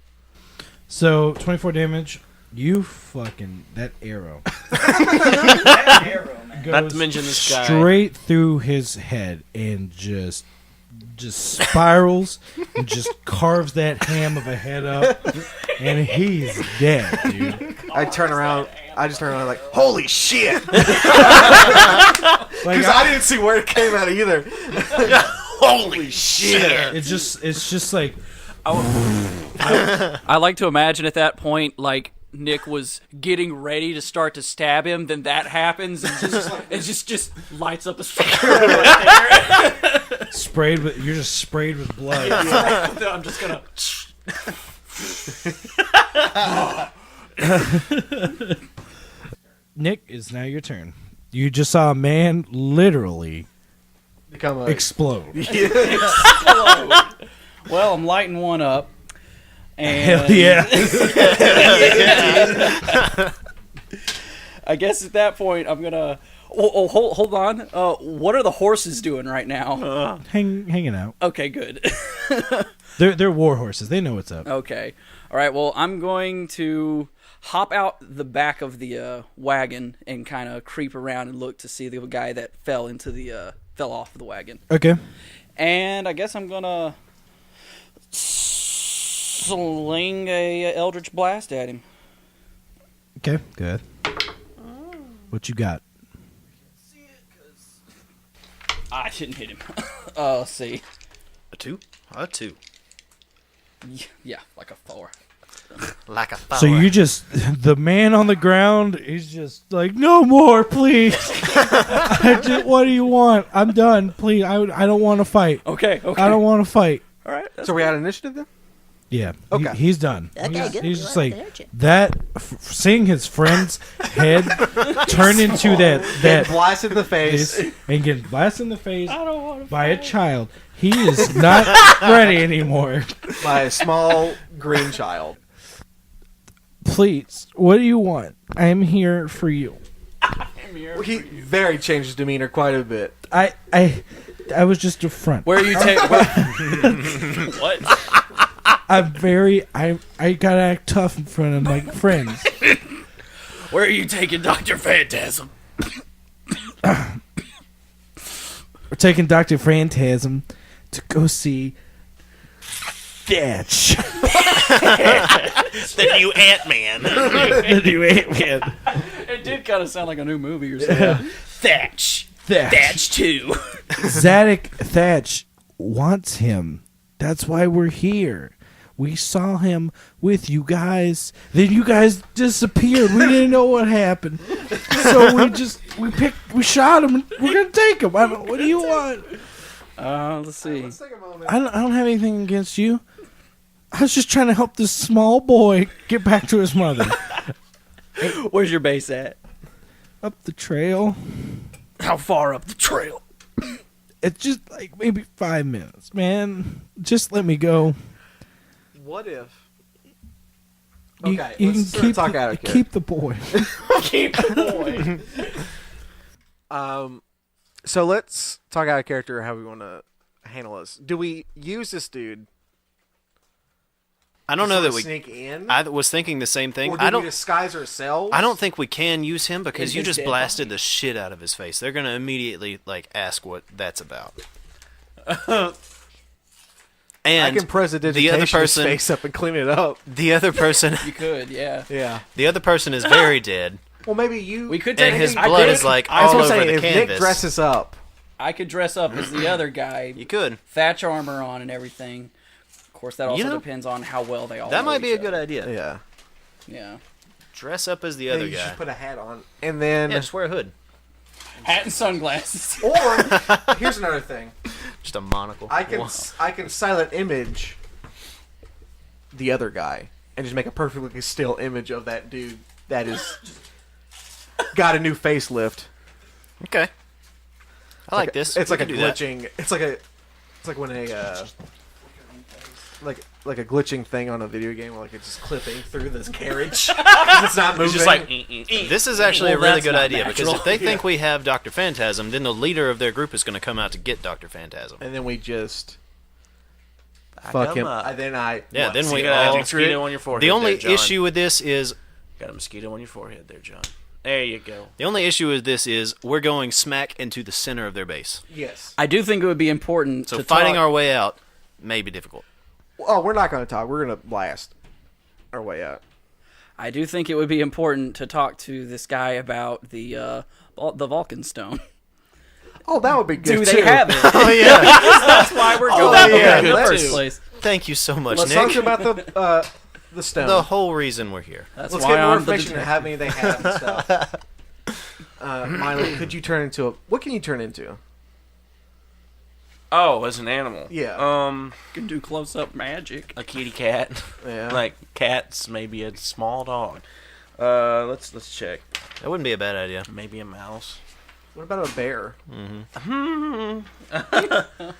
So 24 damage. You fucking that arrow That arrow, man. goes Not to mention this guy. straight through his head and just spirals and just carves that ham of a head up, and he's dead, dude. I turn around. I just turn around like, holy shit! Like, Because I didn't see where it came out either. Holy shit! it's just like I like to imagine at that point, like, Nick was getting ready to start to stab him, then that happens, and it just lights up a fire right there. sprayed with. You're just sprayed with blood. I'm just gonna. Nick, it's now your turn. You just saw a man literally Become a. explode. Well, I'm lighting one up. And Hell yeah! I guess at that point, I'm gonna. Oh, hold on. What are the horses doing right now? Hanging out. Okay, good. They're war horses. They know what's up. Okay. All right. Well, I'm going to hop out the back of the wagon and kind of creep around and look to see the guy that fell off the wagon. Okay. And I guess I'm gonna sling a Eldritch Blast at him. Okay. Good. What you got? I didn't hit him. Let's see. A 2? A 2. Yeah, like a 4. Like a power. So you just the man on the ground is just like, no more, please. What do you want? I'm done. Please, I don't want to fight. Okay. I don't want to fight. All right. So we had initiative then? Yeah. Okay. He's done. Okay, good. He's just You like like that, that. Seeing his friend's head turn into that Blasted in the face. and getting blasted in the face I don't want to by a child. He is not ready anymore. By a small green child. Please, what do you want? I'm here for you. He very changed his demeanor quite a bit. I was just a front. Where are you taking? What? I'm very. I gotta act tough in front of my friends. Where are you taking Dr. Phantasm? We're taking Dr. Phantasm to go see Thatch. The new Ant-Man. The new Ant-Man. It did kind of sound like a new movie or something. Thatch. Thatch. Thatch 2. Zadok Thatch wants him. That's why we're here. We saw him with you guys. Then you guys disappeared. We didn't know what happened. So we shot him. And we're gonna take him. What do you want? Let's see. Let's take a moment. I don't have anything against you. I was just trying to help this small boy get back to his mother. Where's your base at? Up the trail. How far up the trail? It's just like maybe 5 minutes, man. Just let me go. What if? You, Okay, you let's can talk out of keep the boy. Keep the boy. So let's talk out of character how we want to handle this. Do we use this dude? I don't know that we. sneak in. I was thinking the same thing. Or do I we don't. disguise ourselves? I don't think we can use him because In you his just dead blasted the shit out of his face. They're gonna immediately ask what that's about. I And can prestidigitation the other his person, face up and clean it up. the other person, You could, yeah. Yeah. the other person is very dead, Well, maybe you. We could take and his I blood could- is like I was all gonna over say the if canvas. Nick dresses up I could dress up as the other guy. You could. Thatch armor on and everything. Of course, that also You know, depends on how well they all That know might be each a good other. idea. Yeah. Yeah. Dress up as the Yeah, other you guy. should put a hat on, and then Yeah, just wear a hood. Hat and sunglasses. or here's another thing. Just a monocle. I can Wow. I can silent image the other guy and just make a perfectly still image of that dude that is got a new facelift. Okay. I like this. It's We like a can do that. glitching. It's like when a like a glitching thing on a video game, like it's just clipping through this carriage. 'Cause it's not moving. It's just like, This is actually Well, a really that's good not idea because natural. if they think we have Dr. Phantasm, then the leader of their group is going to come out to get Dr. Phantasm. and then we just Back fuck 'em him. up. Then I Yeah, what, then So we you got a all. mosquito on your forehead. The only there, John. issue with this is Got a mosquito on your forehead there, John. There you go. we're going smack into the center of their base. yes. I do think it would be important So to fighting talk. our way out may be difficult. Oh, we're not going to talk. We're going to blast our way out. I do think it would be important to talk to this guy about the Vulcan stone. Oh, that would be good Do too. they have it? Oh yeah! That's why we're going that would be there in good the first too. place. Thank you so much, Let's Nick. talk about the stone. The whole reason we're here. That's Let's why get more I'm the information on detective. how many they have and stuff. Miley, could you turn into a... What can you turn into? Oh, as an animal. Yeah. Can do close-up magic. A kitty cat. Yeah. Like cats, maybe a small dog. Let's check. That wouldn't be a bad idea. Maybe a mouse. What about a bear?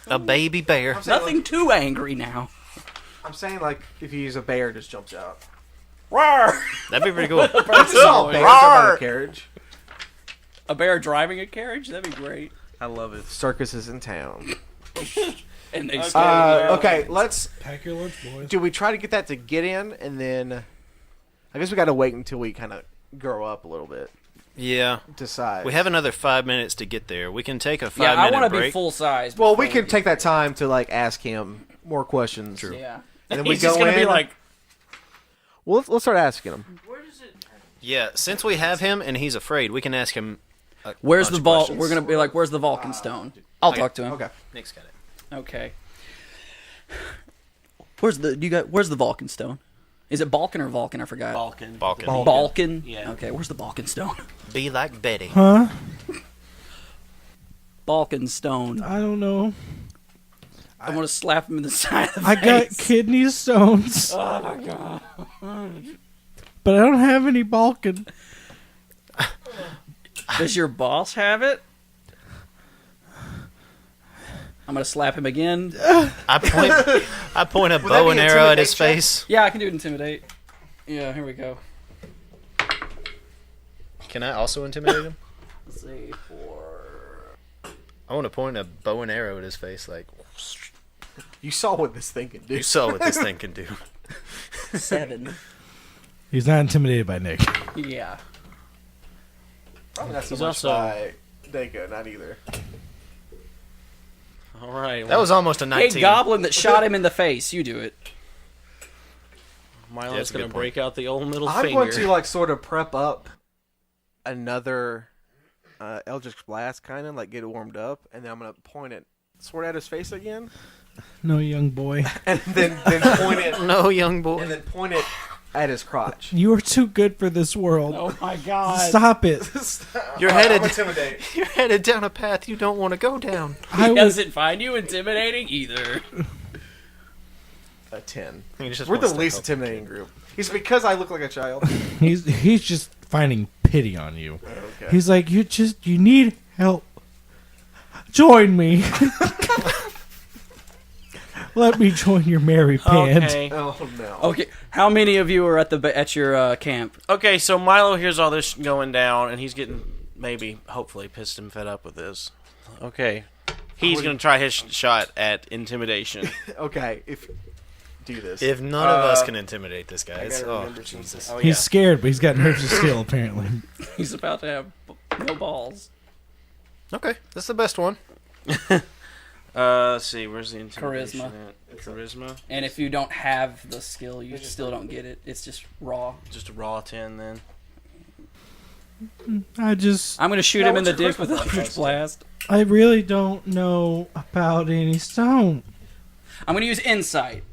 A baby bear. I'm saying, Nothing too angry now. I'm saying, like, if you use a bear, it just jumps out. Roar! That'd be pretty cool. That's all bears about a carriage. A bear driving a carriage? That'd be great. I love it. Circus is in town. And they Okay, let's... Pack your lunch, boys. Do we try to get that to get in, and then... I guess we got to wait until we kind of grow up a little bit. Yeah. Decide. We have another 5 minutes to get there. We can take a 5 Yeah, I minute want to break. be full size. Well, we can take that time to, like, ask him more questions. True. Yeah. And then we He's go just gonna in. be like, Well, let's start asking him. Yeah, since we have him and he's afraid, we can ask him. Where's bunch the of Vul? questions. We're gonna be like, where's the Vulcan stone? I'll talk to him. Okay. Nick's got it. Okay. Where's the Vulcan stone? Is it Balkan or Vulcan? I forgot. Balkan. Balkan. Balkan. Yeah. Okay. Where's the Vulcan stone? Be like Betty. Huh? Balkan stone. I don't know. I want to slap him in the side of the I got face. kidney stones. Oh my god. But I don't have any Balkan. Does your boss have it? I'm gonna slap him again. I point a Would that bow be and arrow at his intimidate check? face. Yeah, I can do it intimidate. Yeah, here we go. Can I also intimidate him? Let's see, 4. I want to point a bow and arrow at his face, like You saw what this thing can do. you saw what this thing can do. 7. He's not intimidated by Nick. Yeah. Probably not so He's much also- by Dako, not either. All right. That was almost a 19. Hey, goblin that shot him in the face, you do it. Milo's that's a gonna good break out the old middle I'm finger. going to like sort of prep up another Eldritch Blast, kind of like get it warmed up, and then I'm gonna point it sort of at his face again, No, young boy. and then point it No, young boy. and then point it at his crotch. You are too good for this world. Oh my god. Stop it. You're I'm headed. intimidate. You're headed down a path you don't want to go down. I He would, doesn't find you intimidating either. A 10. He just We're the wants to least help. intimidating group. He's because I look like a child. he's just finding pity on you. Okay. He's like, you need help. Join me. Let me join your merry band. Okay. Oh no. Okay, how many of you are at your camp? Okay, so Milo hears all this going down, and he's getting hopefully pissed and fed up with this. Okay. He's going to try his shot at intimidation. Okay. If do this. If none of us can intimidate this guy, I it's, gotta oh remember something. Jesus. Oh, He's scared, but he's got nerves of steel, apparently. He's about to have no balls. Okay, that's the best one. Let's see, where's the intimidation Charisma. at? Charisma? And if you don't have the skill, you still don't get it. It's just raw. Just a raw 10 then. I just I'm gonna shoot Yeah, him in the what's your dick with a charisma Eldritch Blast. I really don't know about any stone. I'm gonna use insight.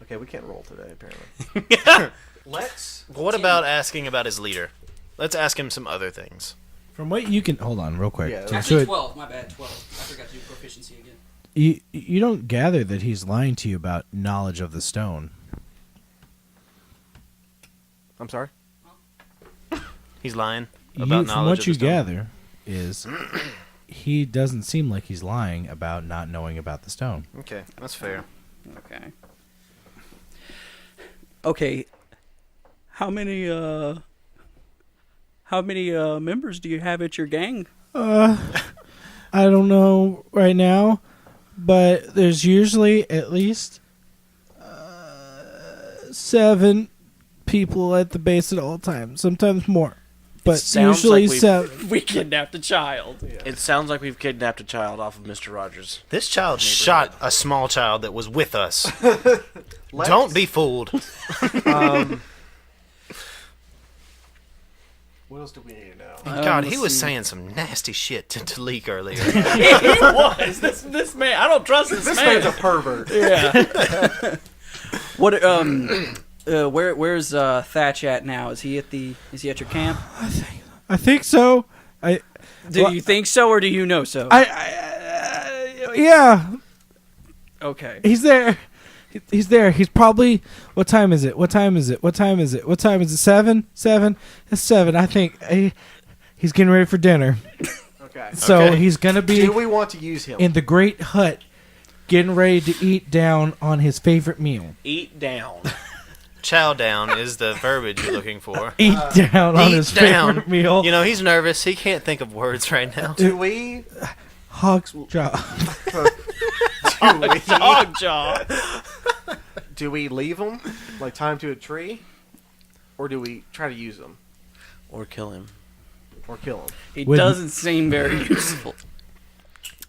Okay, we can't roll today, apparently. Let's. What about asking about his leader? Let's ask him some other things. From what you can hold on real quick. Yeah, Actually, 12. My bad. 12. I forgot to do proficiency again. You don't gather that he's lying to you about knowledge of the stone. I'm sorry? He's lying about knowledge From what of you the stone. gather is he doesn't seem like he's lying about not knowing about the stone. Okay, that's fair. Okay. Okay. How many members do you have at your gang? I don't know right now, but there's usually at least 7 people at the base at all times, sometimes more. But sounds usually like we've- 7. We kidnapped a child. It sounds like we've kidnapped a child off of Mr. Rogers. This child shot a small child that was with us. Let's- Don't be fooled. What else do we need to know? God, he let's was see. saying some nasty shit to Talik earlier. He was. This man. I don't trust this, This man. man's a pervert. Yeah. What? Where's Thatch at now? Is he at your camp? I think so. Do Well, you think so, or do you know so? Yeah, Okay. he's there. He's there. He's probably. What time is it? What time is it? What time is it? What time is it? 7? 7? It's 7. I think he's getting ready for dinner. Okay. So Okay. he's gonna be Do we want to use him? in the great hut, getting ready to eat down on his favorite meal. Eat down. Chow down is the verbiage you're looking for. Eat down on Eat his down. favorite meal. You know, he's nervous. He can't think of words right now. Do we? Hog's jaw. Dog jaw. Do we leave him, like tie him to a tree, or do we try to use him Or kill him. or kill him? He With- doesn't seem very useful.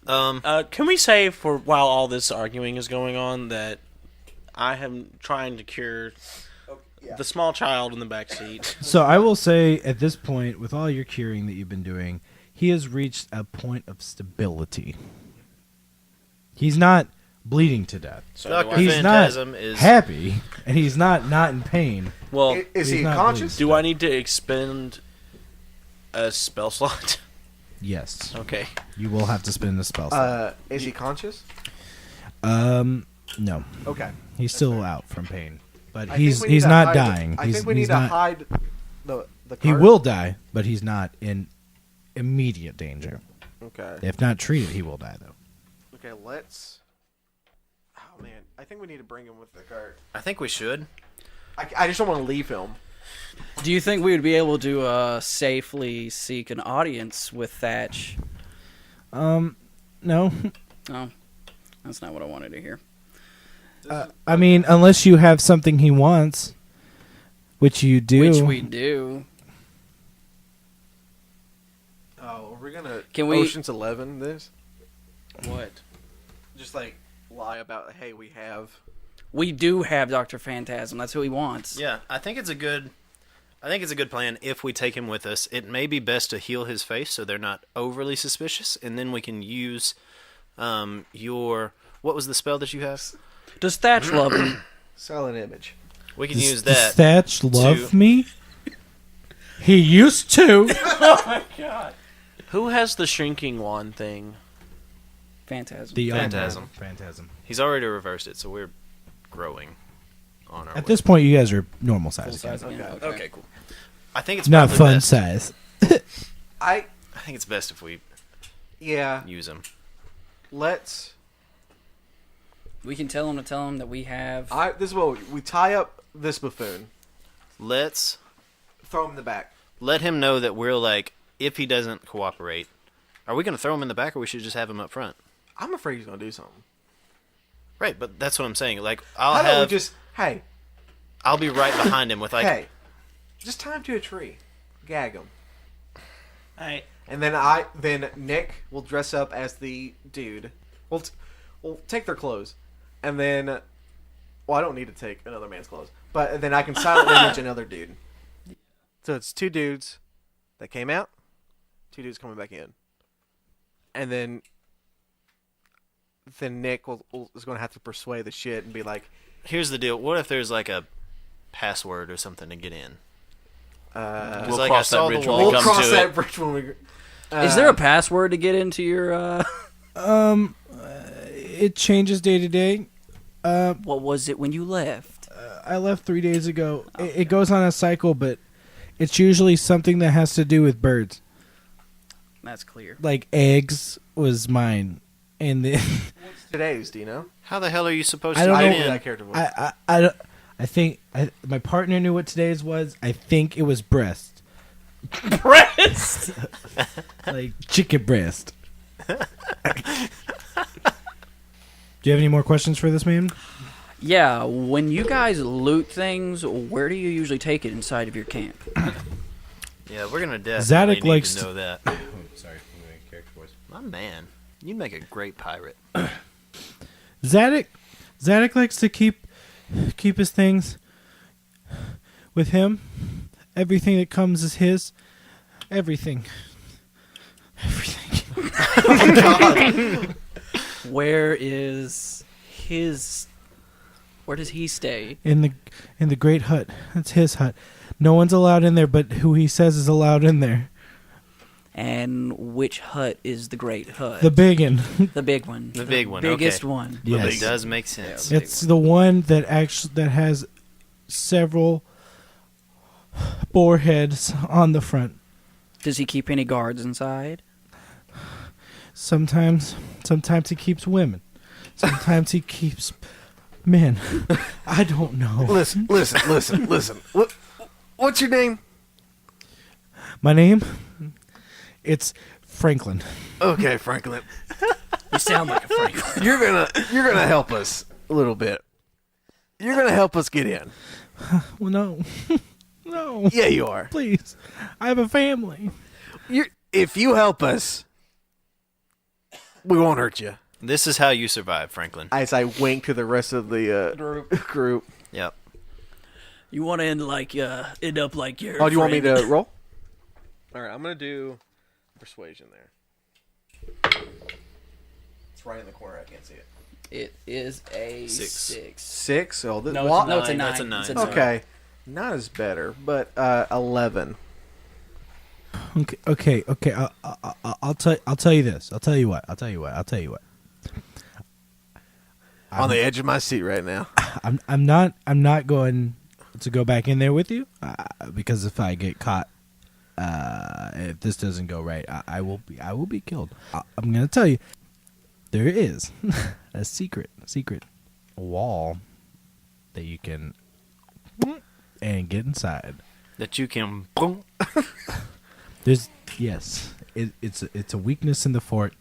Can we say, for while all this arguing is going on, that I am trying to cure the small child in the back seat? So I will say, at this point, with all your curing that you've been doing, he has reached a point of stability. He's not bleeding to death. So Dr. do I, He's Phantasm not is happy, and he's not in pain. well, Is he's he not conscious? do I need to expend a spell slot? Yes, Okay. you will have to spend the spell slot. Is he conscious? No, Okay. he's still out from pain, but I think he's we need to not hide- dying. I He's- think we he's need to not- hide the He cart. will die, but he's not in immediate danger. Okay. If not treated, he will die, though. Okay. Let's. Oh man, I think we need to bring him with the cart. I think we should. I just don't want to leave him. Do you think we would be able to safely seek an audience with Thatch? No. No, that's not what I wanted to hear. I mean, unless you have something he wants, which you do. Which we do. Oh, are we gonna Can we- Ocean's 11 this? What? Just like lie about hey we have. We do have Dr. Phantasm. That's who he wants. Yeah, I think it's a good plan if we take him with us. It may be best to heal his face so they're not overly suspicious, and then we can use your what was the spell that you have? Does Thatch love him? Silent image. We can Does- use does that. Thatch love me? He used to. Who has the shrinking wand thing? Phantasm. The Phantasm. Phantasm. He's already reversed it, so we're growing on our way. At this point, you guys are normal size. Full size again. again. Okay, cool. I think it's Not probably fun best. size. I I think it's best if we yeah. use him. Let's. We can tell him that we have. This is what we tie up this buffoon, Let's throw him in the back. let him know that we're like, if he doesn't cooperate, are we going to throw him in the back, or we should just have him up front? I'm afraid he's gonna do something. Right, but that's what I'm saying. Like, How about we just hey I'll be right behind him with like, hey, just tie him to a tree, gag him, Hey, and then Nick will dress up as the dude. We'll take their clothes, and then well I don't need to take another man's clothes, but then I can silent image another dude. So it's two dudes that came out, 2 dudes coming back in, and then Nick is going to have to persuade the shit and be like, Here's the deal. What if there's like a password or something to get in? We'll like cross I saw that bridge the when wall. we "We'll come cross to that it. bridge when we." Is there a password to get into your? It changes day to day. What was it when you left? I left 3 days ago. It goes on a cycle, but it's usually something that has to do with birds. That's clear. Like eggs was mine, and then Today's, do you know? How the hell are you supposed I to don't get know who in? that character was. I don't. I think my partner knew what today's was. I think it was breast, Breast. like chicken breast. Do you have any more questions for this man? Yeah, when you guys loot things, where do you usually take it inside of your camp? Yeah, we're gonna definitely Zadok need likes to know that. Sorry, character voice. My man, you'd make a great pirate. Zadok likes to keep his things with him. Everything that comes is his. Everything. Where is his? Where does he stay? In the great hut. That's his hut. No one's allowed in there, but who he says is allowed in there. And which hut is the great hut? The big one. The big one. The big one, Biggest okay. one. Yes. It does make sense. Yeah. It's the one that has several boar heads on the front. Does he keep any guards inside? Sometimes he keeps women. Sometimes he keeps men. I don't know. Listen. What's your name? My name? It's Franklin. Okay, Franklin. You sound like a Franklin. You're gonna help us a little bit. You're gonna help us get in. Well, no. No. Yeah, you are. Please. I have a family. If you help us, we won't hurt you. This is how you survive, Franklin. As I wink to the rest of the group. Yep. You want to end up like your. Oh, do you want me friend? to roll? All right, I'm gonna do persuasion there. It's right in the corner. I can't see it. It is a 6. 6. Oh, No, it's a 9. That's a 9. It's a 9. Okay, not as better, but 11. Okay. I'll tell you this. I'll tell you what. On the edge of my seat right now. I'm not going to go back in there with you because if I get caught, if this doesn't go right, I will be killed. I'm gonna tell you, there is a secret wall that you can and get inside. That you can. Boom. It's a weakness in the fort.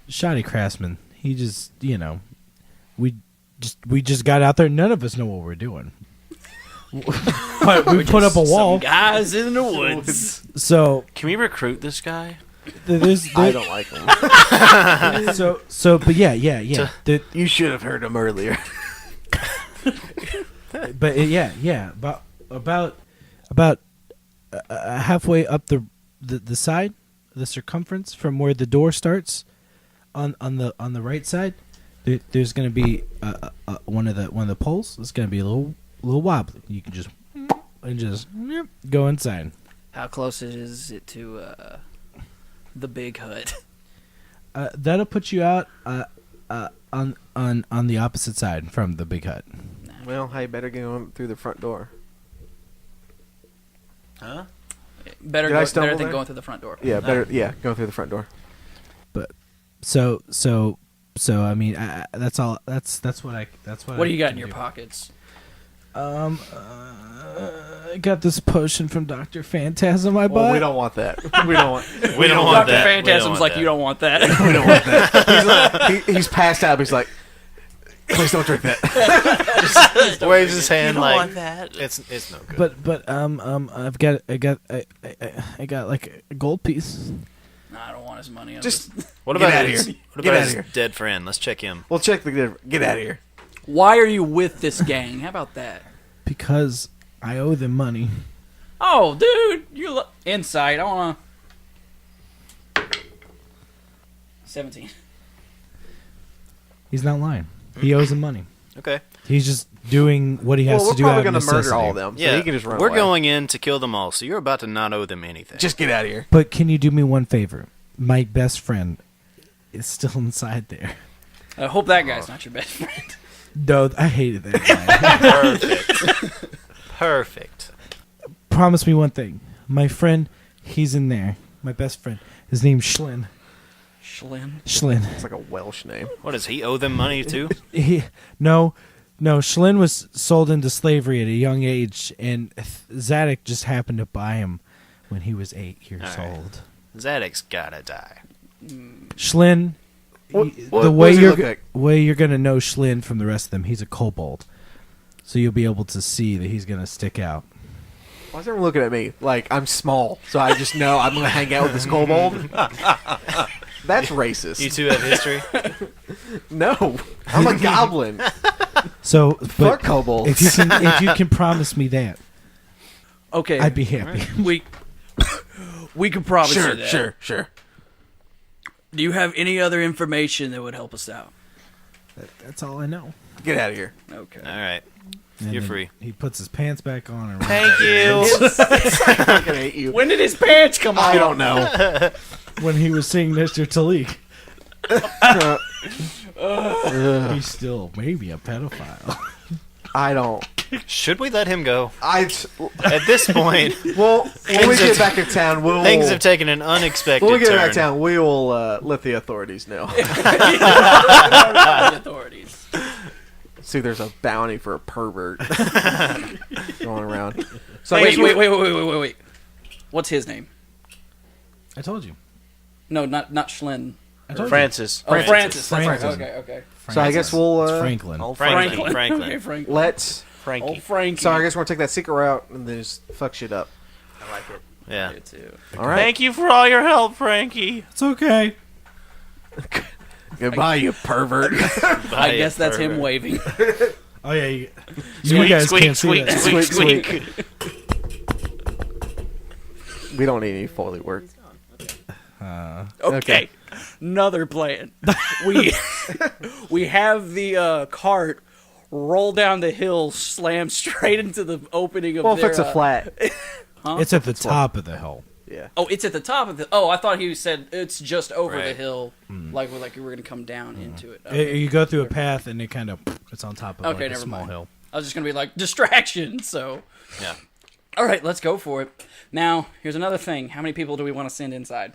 Shoddy craftsman. He just we just got out there. None of us know what we're doing. But we put up a wall. Some guys in the woods. So Can we recruit this guy? I don't like him. but yeah. You should have heard him earlier. But yeah. About halfway up the side, the circumference from where the door starts, on the right side, there's gonna be one of the poles. It's gonna be a little wobbly. You can just go inside. How close is it to the big hut? That'll put you out on the opposite side from the big hut. Well, I better go through the front door. Huh? Better Did I go stumble better than there? going through the front door. Yeah, better. Yeah, go through the front door. But so I mean that's all. That's what I. What do you got can in your do. pockets? I got this potion from Dr. Phantasm I bought. Well, we don't want that. We don't want. We don't want Dr. that. Phantasm's like, you don't want that. We don't want that. He's passed out. But he's like, please don't drink that. Waves his hand You don't like want that. it's no good. But I got like a gold piece. No, I don't want his money. Just What Get about outta his, here. what Get about outta his here. dead friend? Let's check him. we'll check the. Get out of here. Why are you with this gang? How about that? Because I owe them money. Oh, dude, you insight. I wanna 17. He's not lying. He owes him money. Okay. He's just doing what he has Well, to do we're out probably of gonna murder necessity. all of them, so Yeah. he can just run We're away. going in to kill them all, so you're about to not owe them anything. Just get out of here. But can you do me one favor? My best friend is still inside there. I hope that guy's not your best friend. No, I hated that guy. Perfect. Perfect. Promise me one thing. My friend, he's in there. My best friend. His name's Schlin. Schlin. It's like a Welsh name. What does he owe them money to? No, Schlin was sold into slavery at a young age, and Zadok just happened to buy him when he was 8 years All right. old. Zadok's gotta die. Schlin, What the way does he you're look like? way you're gonna know Schlin from the rest of them, he's a kobold, so you'll be able to see that he's gonna stick out. Why is everyone looking at me like I'm small? So I just know I'm gonna hang out with this kobold. That's racist. You two have history? No, I'm a goblin. So, Fuck but kobolds. if you can promise me that, Okay, I'd be happy. we can promise you that. Sure. Do you have any other information that would help us out? That's all I know. Get out of here. Okay. All right. And You're then free. He puts his pants back on and Thank you. I fucking hate you. When did his pants come I off? don't know. when he was seeing Mr. Talik. He's still maybe a pedophile. I don't. Should we let him go? At At this point, well, when we get back in town, we'll things have taken an unexpected when we get turn. back in town, we will let the authorities know. The authorities. See, there's a bounty for a pervert going around. So I Wait, guess wait. What's his name? I told you. No, not Schlin. I told Francis. Oh, Francis. That's right. Francis. Okay. So I guess we'll It's Franklin. Oh, Franklin. Okay, Franklin. Franklin. let's. Frankie. Oh, Frankie. So I guess we're gonna take that secret route and then just fuck shit up. I like it. Yeah. Me too. All right. Thank you for all your help, Frankie. It's okay. Goodbye, you pervert. I guess that's him Pervert. waving. Oh yeah, you Squeak, guys squeak, can't see squeak, that. squeak, Squeak, squeak. We don't need any Foley work. Okay. Another plan. We have the cart roll down the hill, slam straight into the opening of Well, their. if it's a flat. It's at the top of the hill. Yeah. Oh, it's at the top of the. Oh, I thought he said it's just over the Right. hill, like you were gonna come down into it. Okay. You go through a path and it kind of it's on top of Okay, like a never small mind. hill. I was just gonna be like distraction. So, Yeah. all right, let's go for it. Now, here's another thing. How many people do we want to send inside?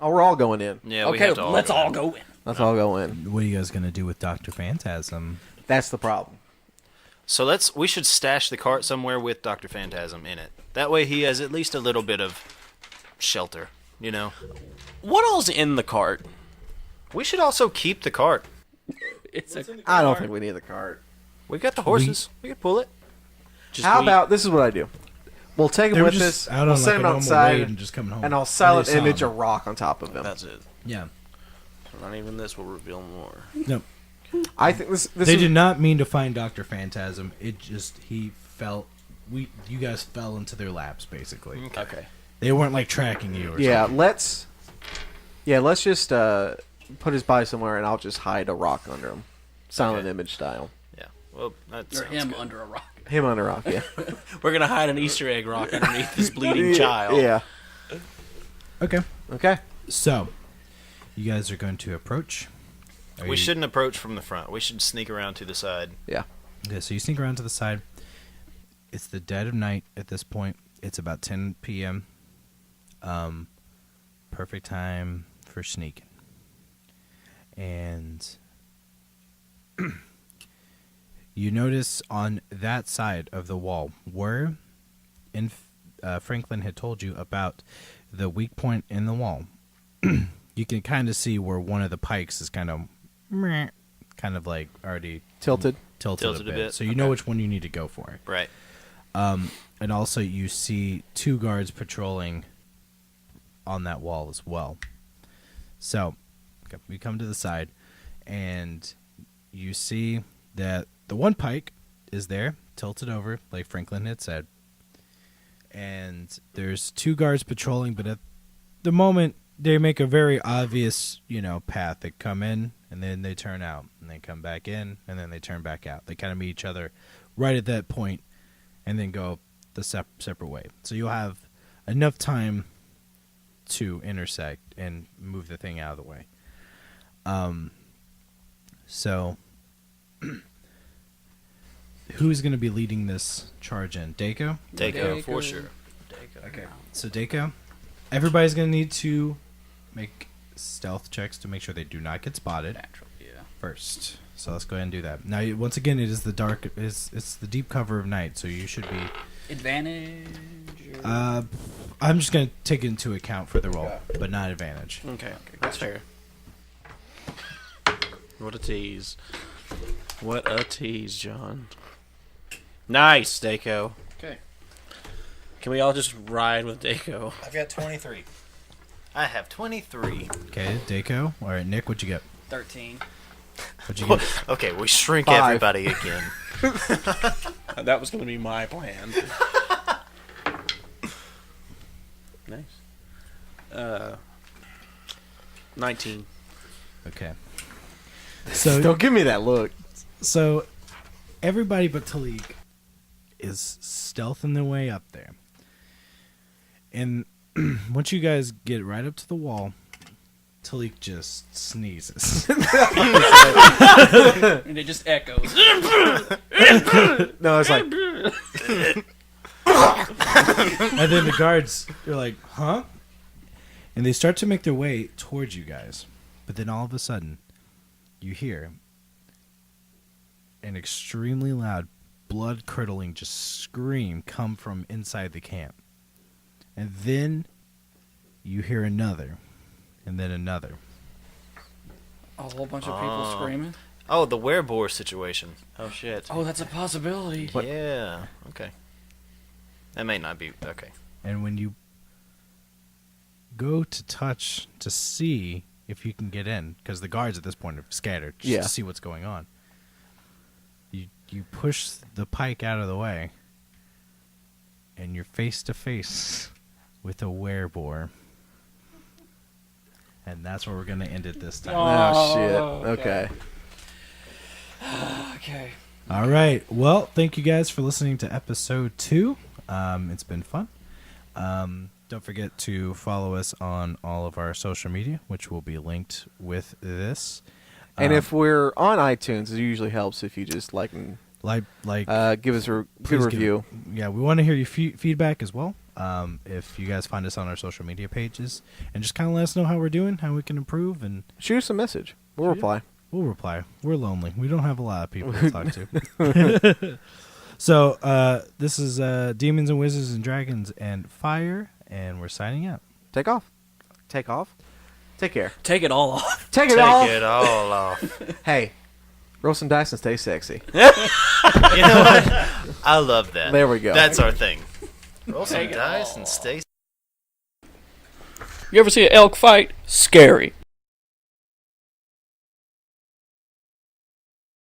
Oh, we're all going in. Yeah. We Okay, have to all let's go. all go in. Let's all go in. What are you guys gonna do with Dr. Phantasm? That's the problem. So we should stash the cart somewhere with Dr. Phantasm in it. That way he has at least a little bit of shelter, you know? What all's in the cart? We should also keep the cart. It's a. I don't think we need the cart. We got the horses. We can pull it. Just How we- about this is what I do. We'll take They them were with just us. out We'll on like set a them normal outside, raid and just coming home. and I'll silent They saw image a them. rock on top of them. That's it. Yeah. Not even this will reveal more. No. I think this They is, did not mean to find Dr. Phantasm. It just you guys fell into their laps basically. Okay. They weren't like tracking you or Yeah, something. let's just put his body somewhere, and I'll just hide a rock under him, silent Okay. image style. Yeah. Well, that Or sounds him good. under a rock. Him on a rock, yeah. We're gonna hide an Easter egg rock underneath this bleeding child. Yeah. Okay. Okay. So, you guys are going to approach. Are We you- shouldn't approach from the front. We should sneak around to the side. Yeah. Okay, so you sneak around to the side. It's the dead of night at this point. It's about 10 p.m. Perfect time for sneaking. And you notice on that side of the wall where Franklin had told you about the weak point in the wall. You can kind of see where one of the pikes is kind of like already Tilted. tilted a bit. So you know which one you need to go for. Right. And also you see 2 guards patrolling on that wall as well. So we come to the side and you see that the one pike is there, tilted over, like Franklin had said. and there's 2 guards patrolling, but at the moment they make a very obvious, path. They come in and then they turn out, and they come back in and then they turn back out. They kind of meet each other right at that point and then go the separate way. So you'll have enough time to intersect and move the thing out of the way. So who's going to be leading this charge in? Daco? Daco, for sure. Okay. So Daco, everybody's going to need to make stealth checks to make sure they do not get spotted Natural, yeah. first. So let's go ahead and do that. Now, once again, it is the dark. It's the deep cover of night, so you should be. Advantage? Or... I'm just going to take it into account for the roll, but not advantage. Okay, that's fair. What a tease. What a tease, John. Nice, Daco. Okay. Can we all just ride with Daco? I've got 23. I have 23. Okay, Daco. All right, Nick, what'd you get? 13. What'd you get? Okay, we shrink 5. everybody again. That was going to be my plan. Nice. 19. Okay. So Don't give me that look. So, everybody but Talik is stealthing their way up there. And once you guys get right up to the wall, Talik just sneezes. And it just echoes. No, it's like And then the guards are like, huh? And they start to make their way towards you guys. But then all of a sudden, you hear an extremely loud, blood-curdling just scream come from inside the camp. And then you hear another, and then another. A whole bunch of people screaming. Oh, the werebore situation. Oh, shit. Oh, that's a possibility. Yeah. Okay. That may not be okay. And when you go to touch to see if you can get in, because the guards at this point are scattered just to see what's going on, you push the pike out of the way, and you're face to face with a werebore. And that's where we're going to end it this time. oh shit. okay. Okay. Okay. All right. Well, thank you guys for listening to episode 2. It's been fun. Don't forget to follow us on all of our social media, which will be linked with this. And if we're on iTunes, it usually helps if you just like and give us a good review. Yeah, we want to hear your feedback as well. If you guys find us on our social media pages, and just kind of let us know how we're doing, how we can improve, and Shoot us a message. We'll reply. we'll reply. We're lonely. We don't have a lot of people to talk to. So this is Demons and Wizards and Dragons and Fire, and we're signing out. Take off. Take off. Take care. Take it all off. Take it Take off. it all off. Hey, roll some dice and stay sexy. You know what? I love that. There we go. That's our thing. Roll some Take it dice all and stay. You ever see an elk fight? Scary.